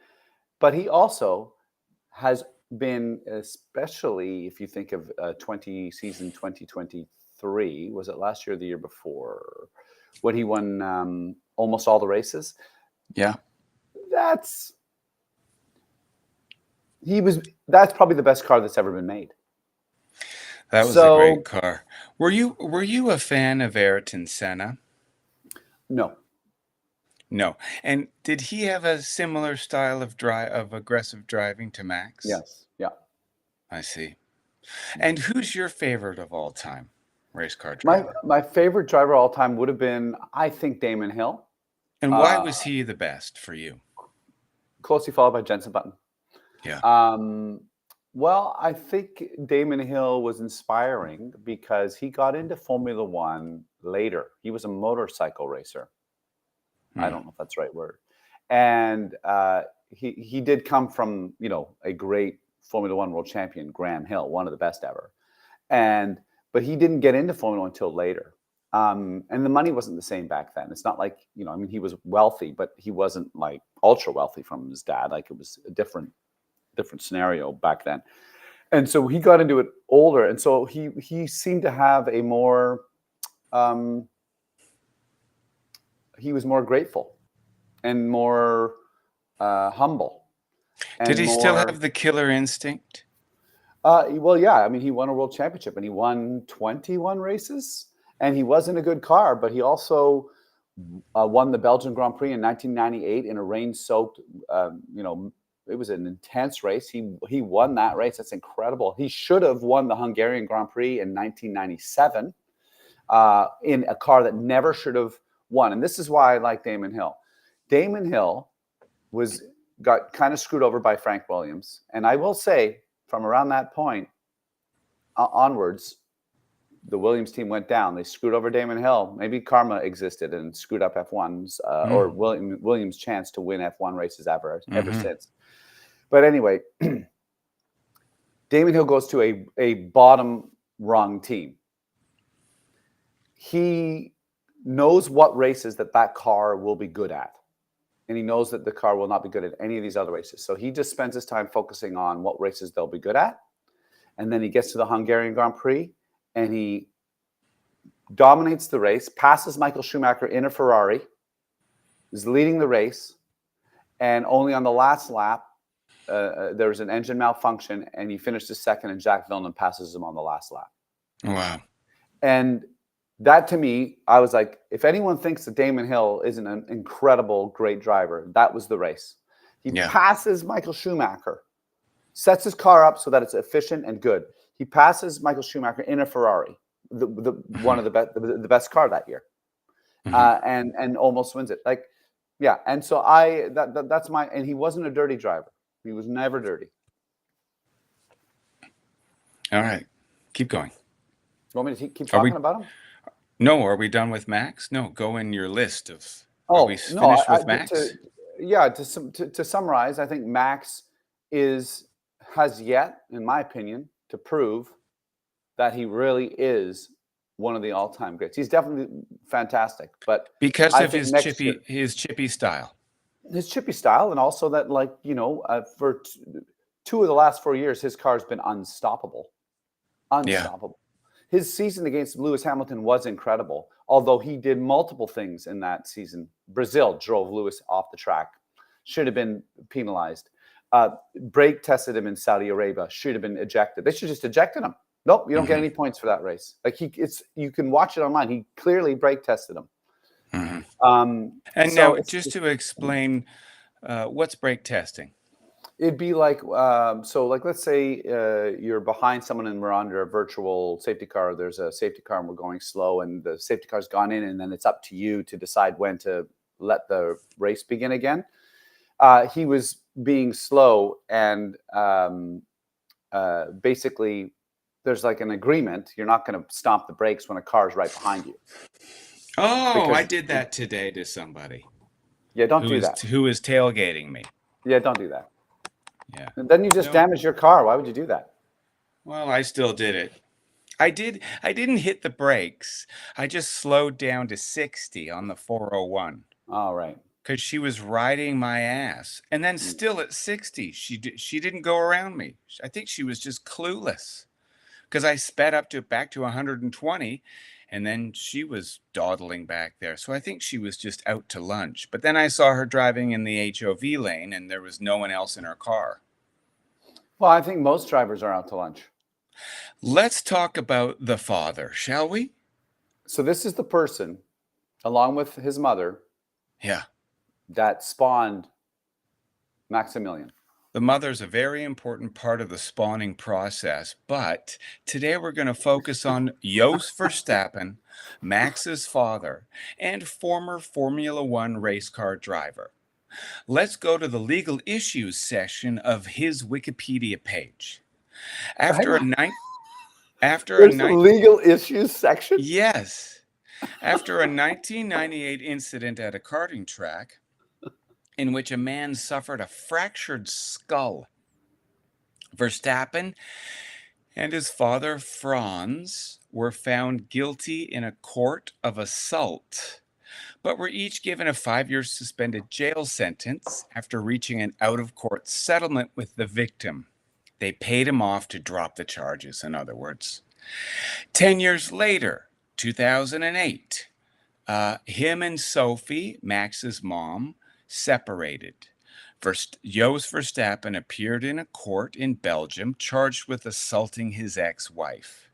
But he also has been, especially if you think of 2023, was it last year or the year before, when he won almost all the races? yeah. That's probably the best car that's ever been made. That was a great So car. Were you a fan of Ayrton Senna? no, No. And did he have a similar style of aggressive driving to Max? yes, yeah. I see. And who's your favorite of all time race car My driver? my favorite driver all time would have been, I think, Damon Hill. And why Uh, was he the best for you? Closely followed by Jensen Button. Yeah. Um, well, I think Damon Hill was inspiring because he got into Formula One later. He was a motorcycle racer. I Hmm. don't know if that's the right word. And he did come from, a great Formula One world champion, Graham Hill, one of the best ever. But he didn't get into Formula One until later. And the money wasn't the same back then. It's not like, I mean, he was wealthy, but he wasn't like ultra wealthy from his dad. Like, it was a different scenario back then. And so he got into it older. And so he seemed to have a more, he was more grateful and more humble Did and he still more. have the killer instinct? Well, yeah. I mean, he won a world championship and he won 21 races, and he was in a good car, but he also won the Belgian Grand Prix in 1998 in a rain-soaked. It was an intense race. He won that race. That's incredible. He should have won the Hungarian Grand Prix in 1997 in a car that never should have won. And this is why I like Damon Hill. Damon Hill got kind of screwed over by Frank Williams, and I will say, from around that point onwards, the Williams team went down. They screwed over Damon Hill. Maybe karma existed and screwed up F1's or Williams' chance to win F1 races ever since. But anyway, Damon Hill goes to a bottom rung team. He knows what races that car will be good at. And he knows that the car will not be good at any of these other races. So he just spends his time focusing on what races they'll be good at. And then he gets to the Hungarian Grand Prix and he dominates the race, passes Michael Schumacher in a Ferrari, is leading the race. And only on the last lap, there was an engine malfunction and he finished second, and Jacques Villeneuve passes him on the last lap. Wow. And that, to me, I was like, if anyone thinks that Damon Hill isn't an incredible, great driver, that was the race. He passes Michael Schumacher, sets his car up so that it's efficient and good. He passes Michael Schumacher in a Ferrari, one of the best car that year, and almost wins it. Like, yeah. And so that's and he wasn't a dirty driver. He was never dirty. All right, keep going. You want me to keep talking about him? No, are we done with Max? No, go in your list of. Oh, Are we finished with Max? yeah, to summarize, I think Max has yet, in my opinion, to prove that he really is one of the all-time greats. He's definitely fantastic, but Because I of think next year his chippy style. his chippy style, and also that, like, for two of the last 4 years, his car's been unstoppable, Yeah. unstoppable. His season against Lewis Hamilton was incredible, although he did multiple things in that season. Brazil drove Lewis off the track, should have been penalized. Brake tested him in Saudi Arabia, should have been ejected. They should just ejected him. Nope, you don't get Mhm. any points for that race. Like you can watch it online. He clearly brake tested him. Mhm. And So now, just to explain, what's brake testing? it'd be like, like let's say you're behind someone and we're under a virtual safety car. There's a safety car and we're going slow, and the safety car's gone in, and then it's up to you to decide when to let the race begin again. He was being slow, and basically, there's like an agreement. You're not going to stomp the brakes when a car's right behind you, Oh, I because did that today to somebody yeah, don't do that. who is tailgating me. Yeah, don't do that. Yeah. And then you just No. damage your car. Why would you do that? Well, I still did it. I didn't hit the brakes. I just slowed down to 60 on the 401 All right. because she was riding my ass. And then Mm. still at 60, she didn't go around me. I think she was just clueless because I sped up to back to 120, and then she was dawdling back there. So I think she was just out to lunch. But then I saw her driving in the HOV lane and there was no one else in her car. Well, I think most drivers are out to lunch. Let's talk about the father, shall we? So this is the person, along with his mother, Yeah. that spawned Maximilian. The mother's a very important part of the spawning process, but today we're going to focus on Jos Verstappen, Max's father, and former Formula One race car driver. Let's go to the legal issues section of his Wikipedia page. Hang After a on. night, after a There's the night, legal issues section. yes, after a 1998 incident at a karting track in which a man suffered a fractured skull, Verstappen and his father, Franz, were found guilty in a court of assault, but were each given a 5-year suspended jail sentence after reaching an out-of-court settlement with the victim. They paid him off to drop the charges, in other words. 10 years later, 2008, him and Sophie, Max's mom, separated. Jos Verstappen appeared in a court in Belgium charged with assaulting his ex-wife.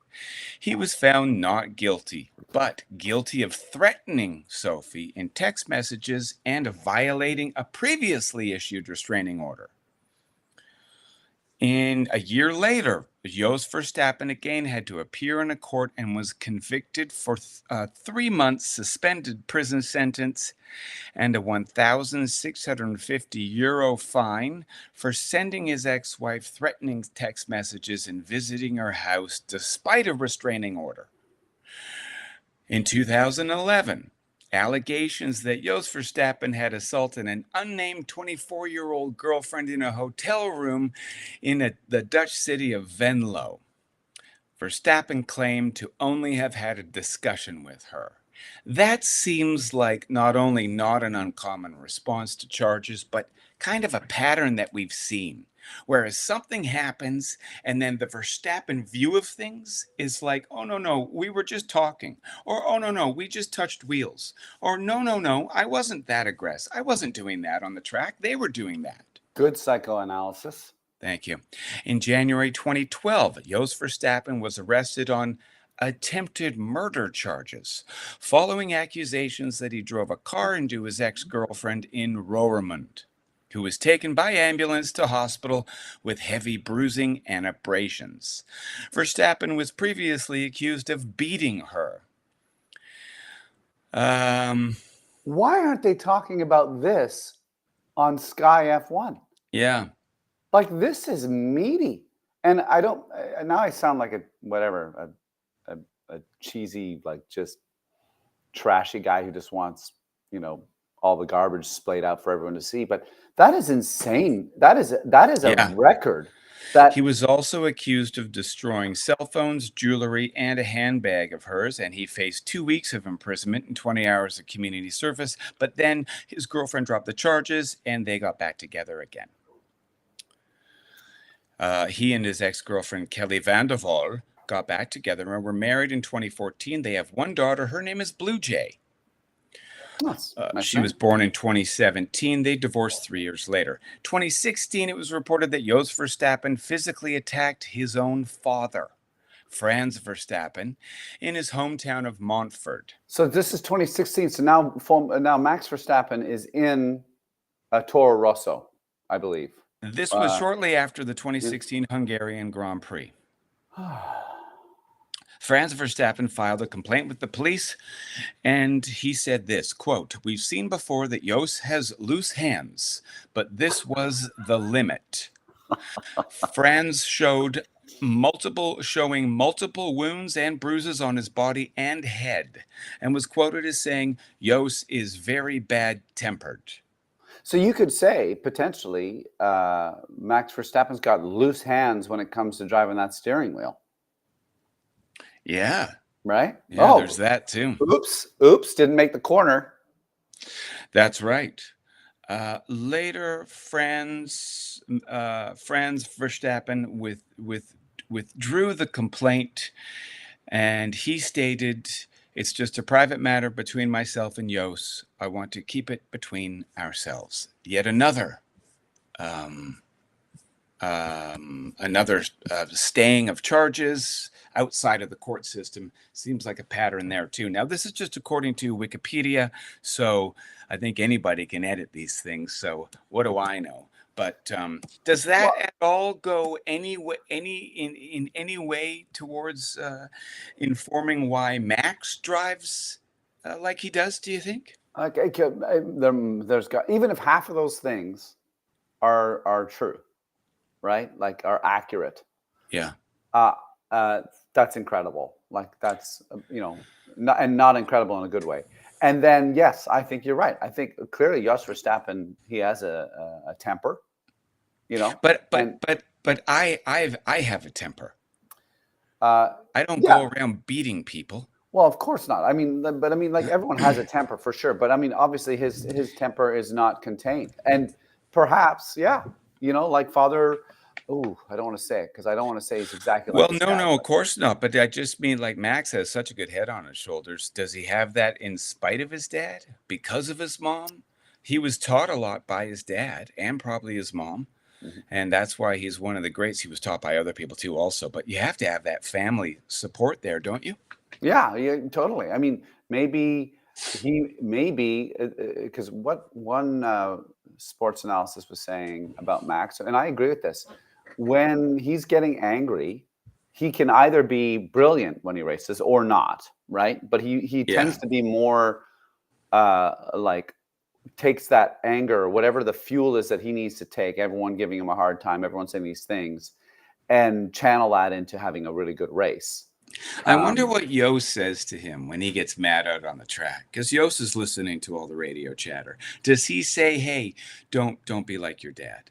He was found not guilty, but guilty of threatening Sophie in text messages and of violating a previously issued restraining order. In a year later, Jos Verstappen again had to appear in a court and was convicted for a 3-month suspended prison sentence and a €1,650 fine for sending his ex-wife threatening text messages and visiting her house despite a restraining order. In 2011, allegations that Jos Verstappen had assaulted an unnamed 24-year-old girlfriend in a hotel room in the Dutch city of Venlo. Verstappen claimed to only have had a discussion with her. That seems like not only not an uncommon response to charges, but kind of a pattern that we've seen. Whereas something happens, and then the Verstappen view of things is like, oh, no, we were just talking. Or, oh, no, we just touched wheels. Or, no, I wasn't that aggressive. I wasn't doing that on the track. They were doing that. Good psychoanalysis. Thank you. In January 2012, Jos Verstappen was arrested on attempted murder charges following accusations that he drove a car into his ex-girlfriend in Roermond, who was taken by ambulance to hospital with heavy bruising and abrasions. Verstappen was previously accused of beating her. Why aren't they talking about this on Sky F1? Yeah. Like, this is meaty. And I don't, now I sound like a cheesy, like, just trashy guy who just wants, all the garbage splayed out for everyone to see. But that is insane. That is a Yeah. record. That He was also accused of destroying cell phones, jewelry, and a handbag of hers, and he faced 2 weeks of imprisonment and 20 hours of community service. But then his girlfriend dropped the charges, and they got back together again. He and his ex-girlfriend, Kelly Vanderwall, got back together and were married in 2014. They have one daughter. Her name is Blue Jay. that's nice She name. was born in 2017. They divorced 3 years later. 2016, it was reported that Jos Verstappen physically attacked his own father, Franz Verstappen, in his hometown of Montfort. So this is 2016. So now Max Verstappen is in a Toro Rosso, I believe. This was shortly after the 2016 Hungarian Grand Prix. Franz Verstappen filed a complaint with the police, and he said this, quote, "We've seen before that Jos has loose hands, but this was the limit." Franz showing multiple wounds and bruises on his body and head, and was quoted as saying, "Jos is very bad-tempered." So you could say potentially Max Verstappen's got loose hands when it comes to driving that steering wheel, Yeah. right? Yeah, Oh, there's that too. oops, didn't make the corner. That's right. Later, Franz Verstappen withdrew the complaint, and he stated, "It's just a private matter between myself and Jos. I want to keep it between ourselves." Yet another staying of charges outside of the court system. Seems like a pattern there too. Now, this is just according to Wikipedia, so I think anybody can edit these things. So what do I know? But does that at all go in any way towards informing why Max drives like he does? Do you think? Okay, there's got, even if half of those things are true, right? Like are accurate. Yeah. That's incredible. Like that's not incredible in a good way. And then yes, I think you're right. I think clearly Jos Verstappen, he has a temper, But and I have a temper. uh, I don't yeah. go around beating people. Well, of course not. I mean, but I mean, like everyone has a temper for sure. But I mean, obviously, his temper is not contained, and perhaps, yeah, like Father. Oh, I don't want to say it because I don't want to say he's exactly like Well, his no, dad. no, of course not. But I just mean like Max has such a good head on his shoulders. Does he have that in spite of his dad? Because of his mom? He was taught a lot by his dad and probably his mom. Mhm. And that's why he's one of the greats. He was taught by other people too, also. But you have to have that family support there, don't you? Yeah, totally. I mean, maybe because what one sports analysis was saying about Max, and I agree with this. When he's getting angry, he can either be brilliant when he races or not, right? But he tends Yeah. to be more like takes that anger or whatever the fuel is that he needs to take, everyone giving him a hard time, everyone saying these things, and channel that into having a really good race. I wonder what Yo says to him when he gets mad out on the track, because Yos is listening to all the radio chatter. Does he say, "Hey, don't be like your dad"?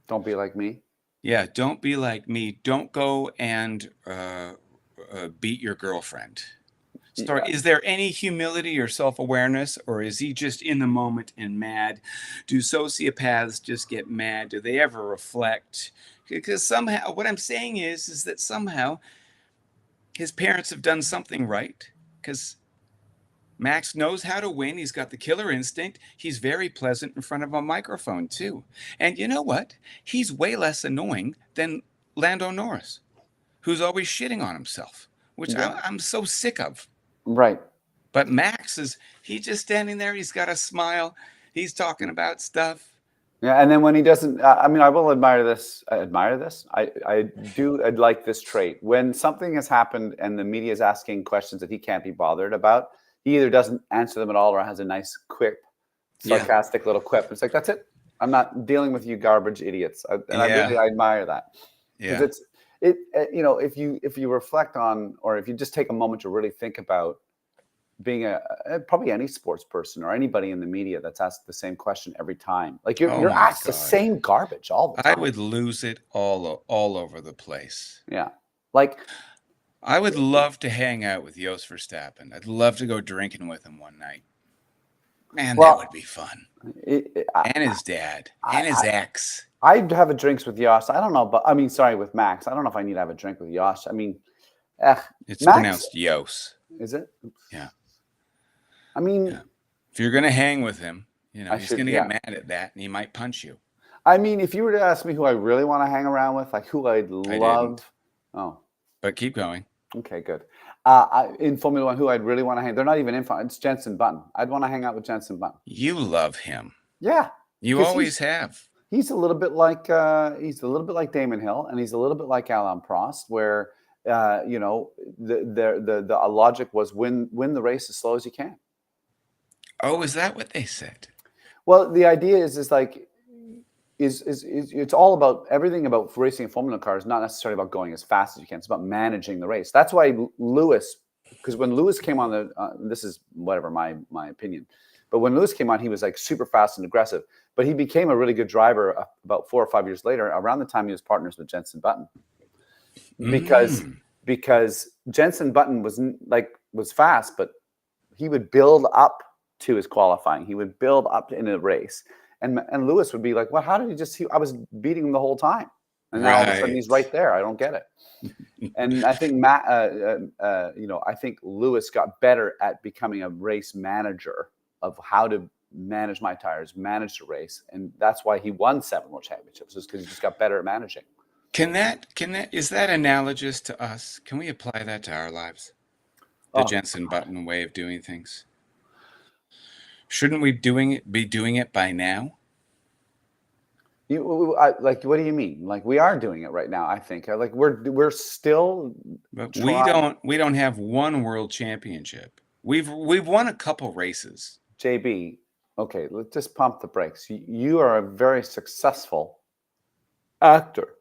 Don't be like me. Yeah, don't be like me. Don't go and beat your girlfriend. Sorry, is there any humility or self-awareness, or is he just in the moment and mad? Do sociopaths just get mad? Do they ever reflect? Because somehow, what I'm saying is that somehow his parents have done something right. Because Max knows how to win. He's got the killer instinct. He's very pleasant in front of a microphone, too. And you know what? He's way less annoying than Lando Norris, who's always shitting on himself, which Yeah. I'm so sick of. Right. But Max he's just standing there. He's got a smile. He's talking about stuff. Yeah, and then when he doesn't, I mean, I will admire this. I admire this. I'd like this trait. When something has happened and the media is asking questions that he can't be bothered about, he either doesn't answer them at all or has a nice quip, sarcastic little quip. It's like, that's it. I'm not dealing with you garbage idiots. I admire that because if you reflect on, or if you just take a moment to really think about being probably any sports person or anybody in the media that's asked the same question every time. Like Oh you're my asked the God. same garbage all the I time. would lose it all over the place. Yeah. Like I would love to hang out with Jos Verstappen. I'd love to go drinking with him one night. Man, that would well, be fun. it, And his dad I, and his ex. I'd have a drinks with Yosh. I don't know, but I mean, sorry, with Max. I don't know if I need to have a drink with Yosh. I mean, eh, It's Max, pronounced Yos. is it? Oops. Yeah. I mean, Yeah. If you're going to hang with him, I he's should, going to get yeah. mad at that and he might punch you. I mean, if you were to ask me who I really want to hang around with, like who I'd I love. didn't. Oh, But keep going. okay, good. In Formula One, who I'd really want to hang. They're not even in. It's Jensen Button. I'd want to hang out with Jensen Button. You love him. Yeah, You because always have. he's a little bit like Damon Hill, and he's a little bit like Alain Prost, where the logic was win the race as slow as you can. Oh, is that what they said? Well, the idea is like it's all about everything about racing a Formula car is not necessarily about going as fast as you can. It's about managing the race. That's why Lewis, because when Lewis came on this is whatever my opinion, but when Lewis came on, he was like super fast and aggressive. But he became a really good driver about 4 or 5 years later, around the time he was partners with Jensen Button, because Jensen Button was fast, but he would build up to his qualifying. He would build up in a race. And Lewis would be like, well, how did he just I was beating him the whole time. And now all of a sudden he's right there. I don't get it. And I think I think Lewis got better at becoming a race manager of how to manage my tires, manage the race. And that's why he won 7 world championships, is because he just got better at managing. Is that analogous to us? Can we apply that to our lives? The Jensen Button way of doing things. Shouldn't we be doing it by now? What do you mean? Like we are doing it right now. I think like we're still. But we don't have one world championship. We've won a couple races. JB, okay, let's just pump the brakes. You are a very successful actor.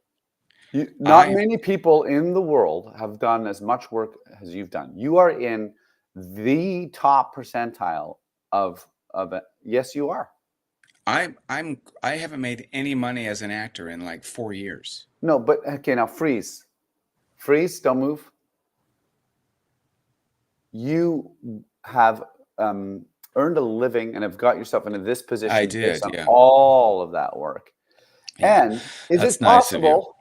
Not many people in the world have done as much work as you've done. You are in the top percentile of it. Yes, you are. I haven't made any money as an actor in like 4 years. No, but okay, now freeze. Freeze, don't move. You have earned a living and have got yourself into this position. I did, based on yeah. all of that work. Yeah. And is it possible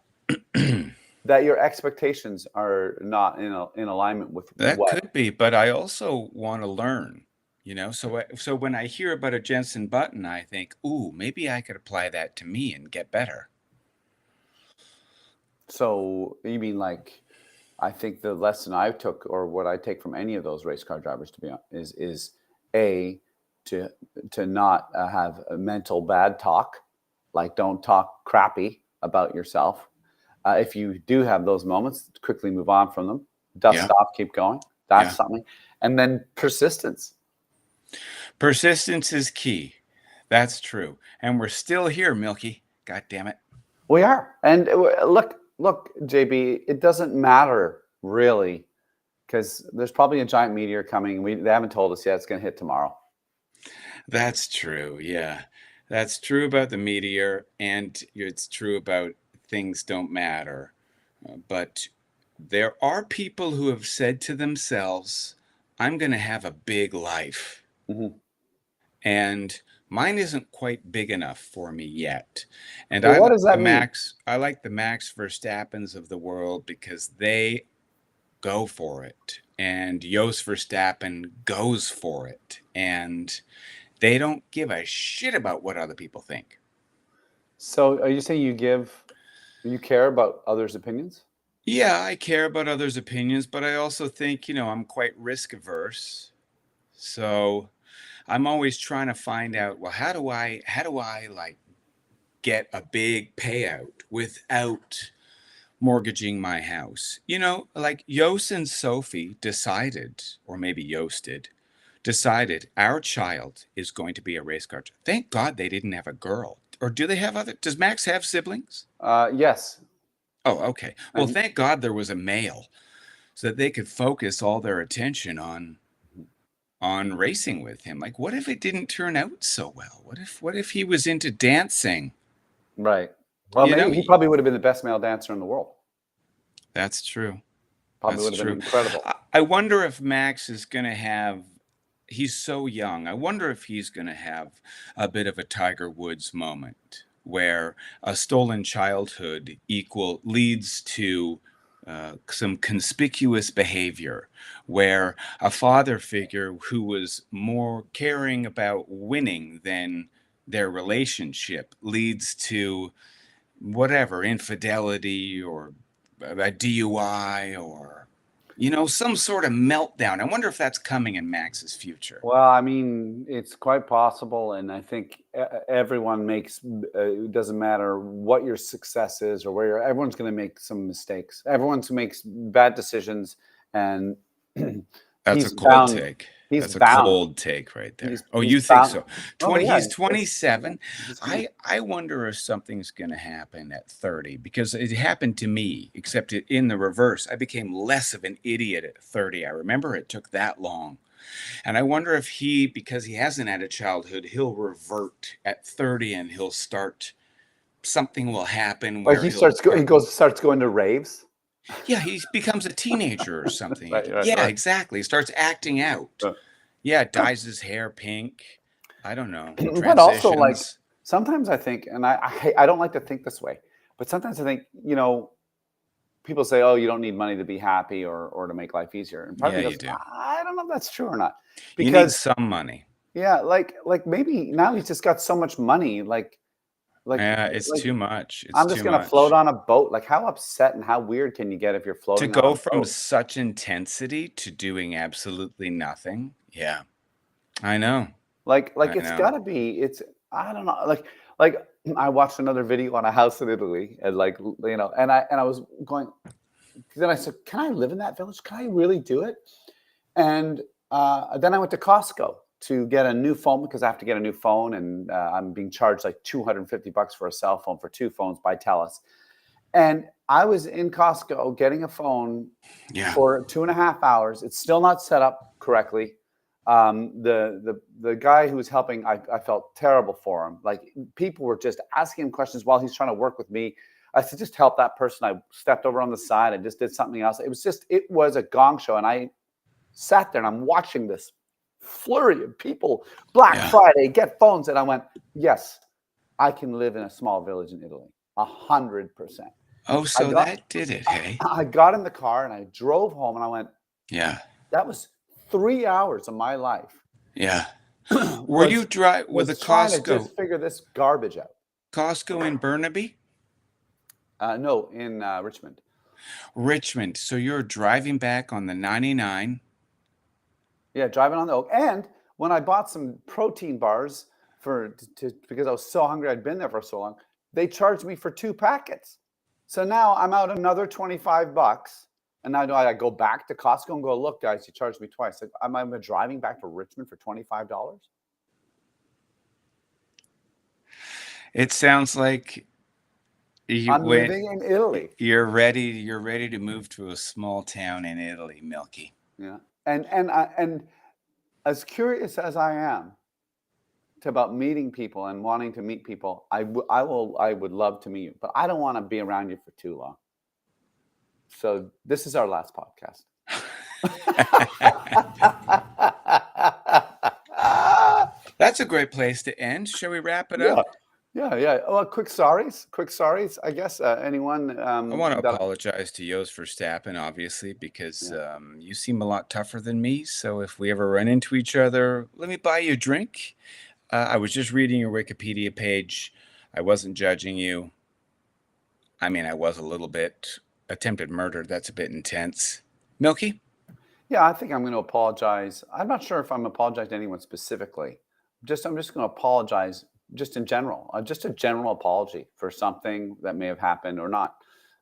that your expectations are not in alignment with that? Could be, but I also want to learn. So when I hear about a Jensen Button, I think, ooh, maybe I could apply that to me and get better. So you mean like, I think the lesson I took, or what I take from any of those race car drivers, to be honest, is to not have a mental bad talk, like don't talk crappy about yourself. If you do have those moments, quickly move on from them. Dust off, keep going. That's something. And then persistence. Persistence is key. That's true. And we're still here, Milky. God damn it. We are. And look, JB, it doesn't matter really, because there's probably a giant meteor coming. They haven't told us yet. It's going to hit tomorrow. That's true. Yeah. That's true about the meteor, and it's true about things don't matter. But there are people who have said to themselves, I'm going to have a big life. Mm-hmm. And mine isn't quite big enough for me yet. And what does that mean? I like the Max Verstappens of the world because they go for it. And Jos Verstappen goes for it. And they don't give a shit about what other people think. So are you saying you care about others' opinions? Yeah, I care about others' opinions, but I also think, I'm quite risk averse. So I'm always trying to find out, well, how do I like get a big payout without mortgaging my house? Like Jos and Sophie decided, or maybe Jos decided our child is going to be a race car. Thank God they didn't have a girl. Or do they have does Max have siblings? Yes. Oh, okay. Well, thank God there was a male so that they could focus all their attention on on racing with him. Like, what if it didn't turn out so well? What if he was into dancing? Right. Well, You know, maybe he probably would have been the best male dancer in the world. that's true. Probably That's would have been true. incredible. I wonder if Max is going to have, he's so young. I wonder if he's going to have a bit of a Tiger Woods moment where a stolen childhood leads to some conspicuous behavior, where a father figure who was more caring about winning than their relationship leads to whatever, infidelity or a DUI or, some sort of meltdown. I wonder if that's coming in Max's future. Well, I mean, it's quite possible, and I think everyone makes. It doesn't matter what your success is or where you're. Everyone's going to make some mistakes. Everyone's makes bad decisions, and That's a he's cold bound. take. He's That's a bound. cold take right there. Oh, He's you think bound. so? Oh, but yeah, He's 27. he's huge. I wonder if something's going to happen at 30, because it happened to me, except in the reverse. I became less of an idiot at 30. I remember it took that long. And I wonder if because he hasn't had a childhood, he'll revert at 30 and something will happen Like where he'll starts going to raves. yeah, he becomes a teenager or something Right, again. right, Yeah, right. exactly. He starts acting out. Uh, Yeah, dyes his hair pink. I don't know. But also, like Transitions. sometimes I think, and I don't like to think this way, but sometimes I think, people say, "Oh, you don't need money to be happy or to make life easier." And part of Yeah, me you goes, do. "I don't know if that's true or not," You need because some money. yeah, like maybe now he's just got so much money, like Yeah, it's like too much. It's I'm just too gonna float much. on a boat. Like, how upset and how weird can you get if you're To floating on go a from boat? such intensity to doing absolutely nothing. Yeah, I know. Like I it's know. got to be. It's I don't know. Like I watched another video on a house in Italy, and and I was going. Then I said, "Can I live in that village? Can I really do it?" And then I went to Costco to get a new phone because I have to get a new phone, and I'm being charged like $250 for a cell phone for two phones by TELUS. And I was in Costco getting a phone Yeah. for 2.5 hours. It's still not set up correctly. The guy who was helping, I felt terrible for him. Like people were just asking him questions while he's trying to work with me. I said, just help that person. I stepped over on the side. I just did something else. It was a gong show. And I sat there and I'm watching this flurry of people, Black Yeah. Friday, get phones. And I went, yes, I can live in a small village in Italy. 100%. Oh, I so got that did it, hey? I got in the car and I drove home and I went, Yeah. that was 3 hours of my life Yeah. Were you was with a trying to Costco? just figure this garbage out. Costco in Burnaby? No, in Richmond. Richmond. So you're driving back on the 99. Yeah, driving on the Oak. And when I bought some protein bars because I was so hungry, I'd been there for so long, they charged me for 2 packets. So now I'm out another $25. And now do I go back to Costco and go, look, guys, you charged me twice. Like, am I driving back to Richmond for $25? It sounds like I'm living in Italy. you're ready to move to a small town in Italy, Milky. Yeah. And as curious as I am about meeting people and wanting to meet people, I would love to meet you, but I don't want to be around you for too long. So this is our last podcast. That's a great place to end. Shall we wrap it Yeah. up? Yeah. Oh, quick sorries. I guess anyone. I want to apologize to Jos Verstappen, obviously, because you seem a lot tougher than me. So if we ever run into each other, let me buy you a drink. I was just reading your Wikipedia page. I wasn't judging you. I mean, I was a little bit. Attempted murder, that's a bit intense. Milky? Yeah, I think I'm going to apologize. I'm not sure if I'm apologizing to anyone specifically. I'm just going to apologize just in general, just a general apology for something that may have happened or not.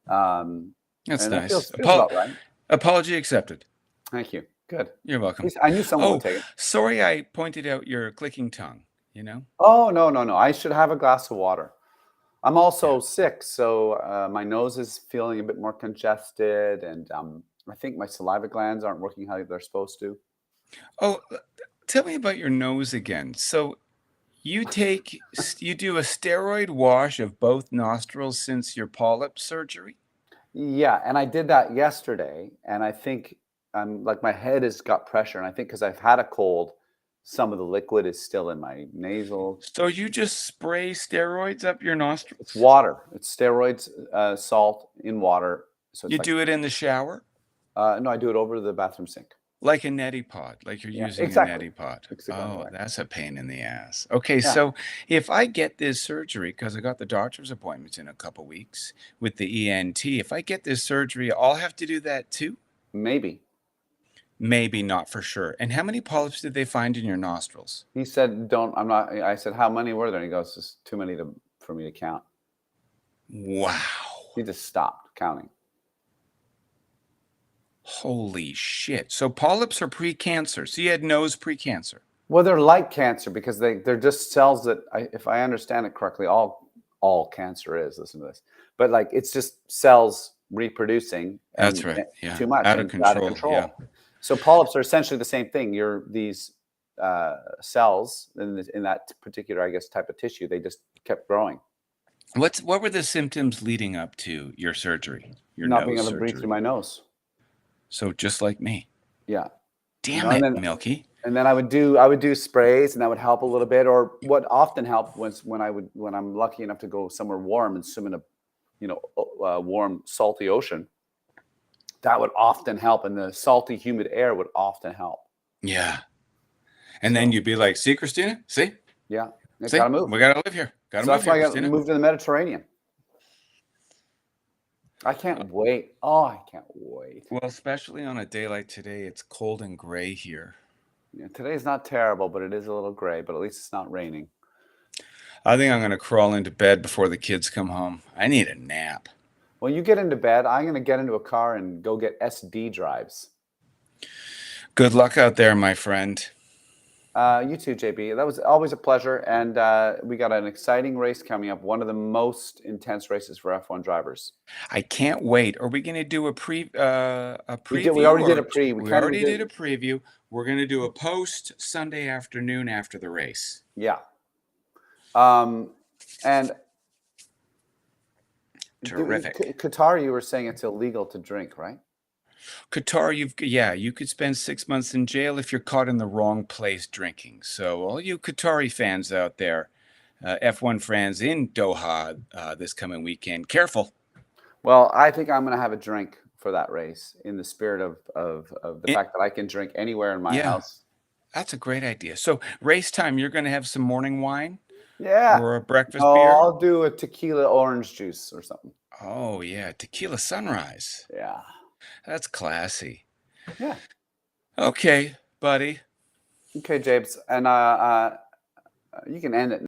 That's And that nice. feels about right. Apology accepted. Thank you. Good. You're welcome. I knew someone would take it. Sorry I pointed out your clicking tongue, Oh, no. I should have a glass of water. I'm also sick, so my nose is feeling a bit more congested, and I think my saliva glands aren't working how they're supposed to. Oh, tell me about your nose again. So you do a steroid wash of both nostrils since your polyp surgery? Yeah, and I did that yesterday, and I think I'm like my head has got pressure, and I think because I've had a cold, some of the liquid is still in my nasal. So you just spray steroids up your It's nostrils? water. It's steroids, salt in water. So it's You like, do it in the shower? no, I do it over the bathroom sink. Like a neti pot, like you're Yeah, using a exactly. neti pot. Exactly Oh, right. that's a pain in the ass. Okay, Yeah, so if I get this surgery, because I got the doctor's appointment in a couple weeks with the ENT, if I get this surgery, I'll have to do that too? maybe. Maybe not for sure. And how many polyps did they find in your nostrils? He said, "Don't." I'm not. I said, "How many were there?" And he goes, "It's too many for me to count." Wow. He just stopped counting. Holy shit. So polyps are pre-cancer. So you had nose pre-cancer. Well, they're like cancer because they're just cells that, if I understand it correctly, all cancer is. Listen to this, but like it's just cells reproducing That's and right. Yeah. too much Out of and out of control. Yeah. control. So polyps are essentially the same thing. You're these cells in that particular, I guess, type of tissue. They just kept growing. What were the symptoms leading up to your surgery, your Not being nose able to breathe through surgery? my nose. So just like me. Yeah, Damn and it, then Milky. I would do sprays, and that would help a little bit. Or what often helped was when I'm lucky enough to go somewhere warm and swim in a warm salty ocean. That would often help, and the salty humid air would often help. Yeah. And then So you'd be like, see, Christina? See? yeah, I See? gotta move. We gotta live here. Gotta So move that's here, why I got Christina. moved to the Mediterranean. I can't wait. Oh, I can't wait. Well, especially on a day like today, it's cold and gray here. Yeah, today's not terrible, but it is a little gray. But at least it's not raining. I think I'm gonna crawl into bed before the kids come home. I need a nap. When you get into bed, I'm gonna get into a car and go get SD drives. Good luck out there, my friend. You too, JB. That was always a pleasure, and we got an exciting race coming up. One of the most intense races for F1 drivers. I can't wait. Are we gonna do a We preview already did or a pre. We we kind of already did did. a preview? We're gonna do a post Sunday afternoon after the race. Yeah. And Terrific. Qatar, you were saying it's illegal to drink, right? Qatar, you could spend 6 months in jail if you're caught in the wrong place drinking. So all you Qatari fans out there, F1 fans in Doha this coming weekend, careful. Well, I think I'm going to have a drink for that race in the spirit of the It, fact that I can drink anywhere in my yeah, house. that's a great idea. So race time, you're going to have some morning wine Yeah. or a breakfast No, beer. I'll do a tequila orange juice or something. Oh yeah, tequila sunrise. Yeah. That's classy. Yeah. Okay, buddy. Okay, Jabes. And you can end it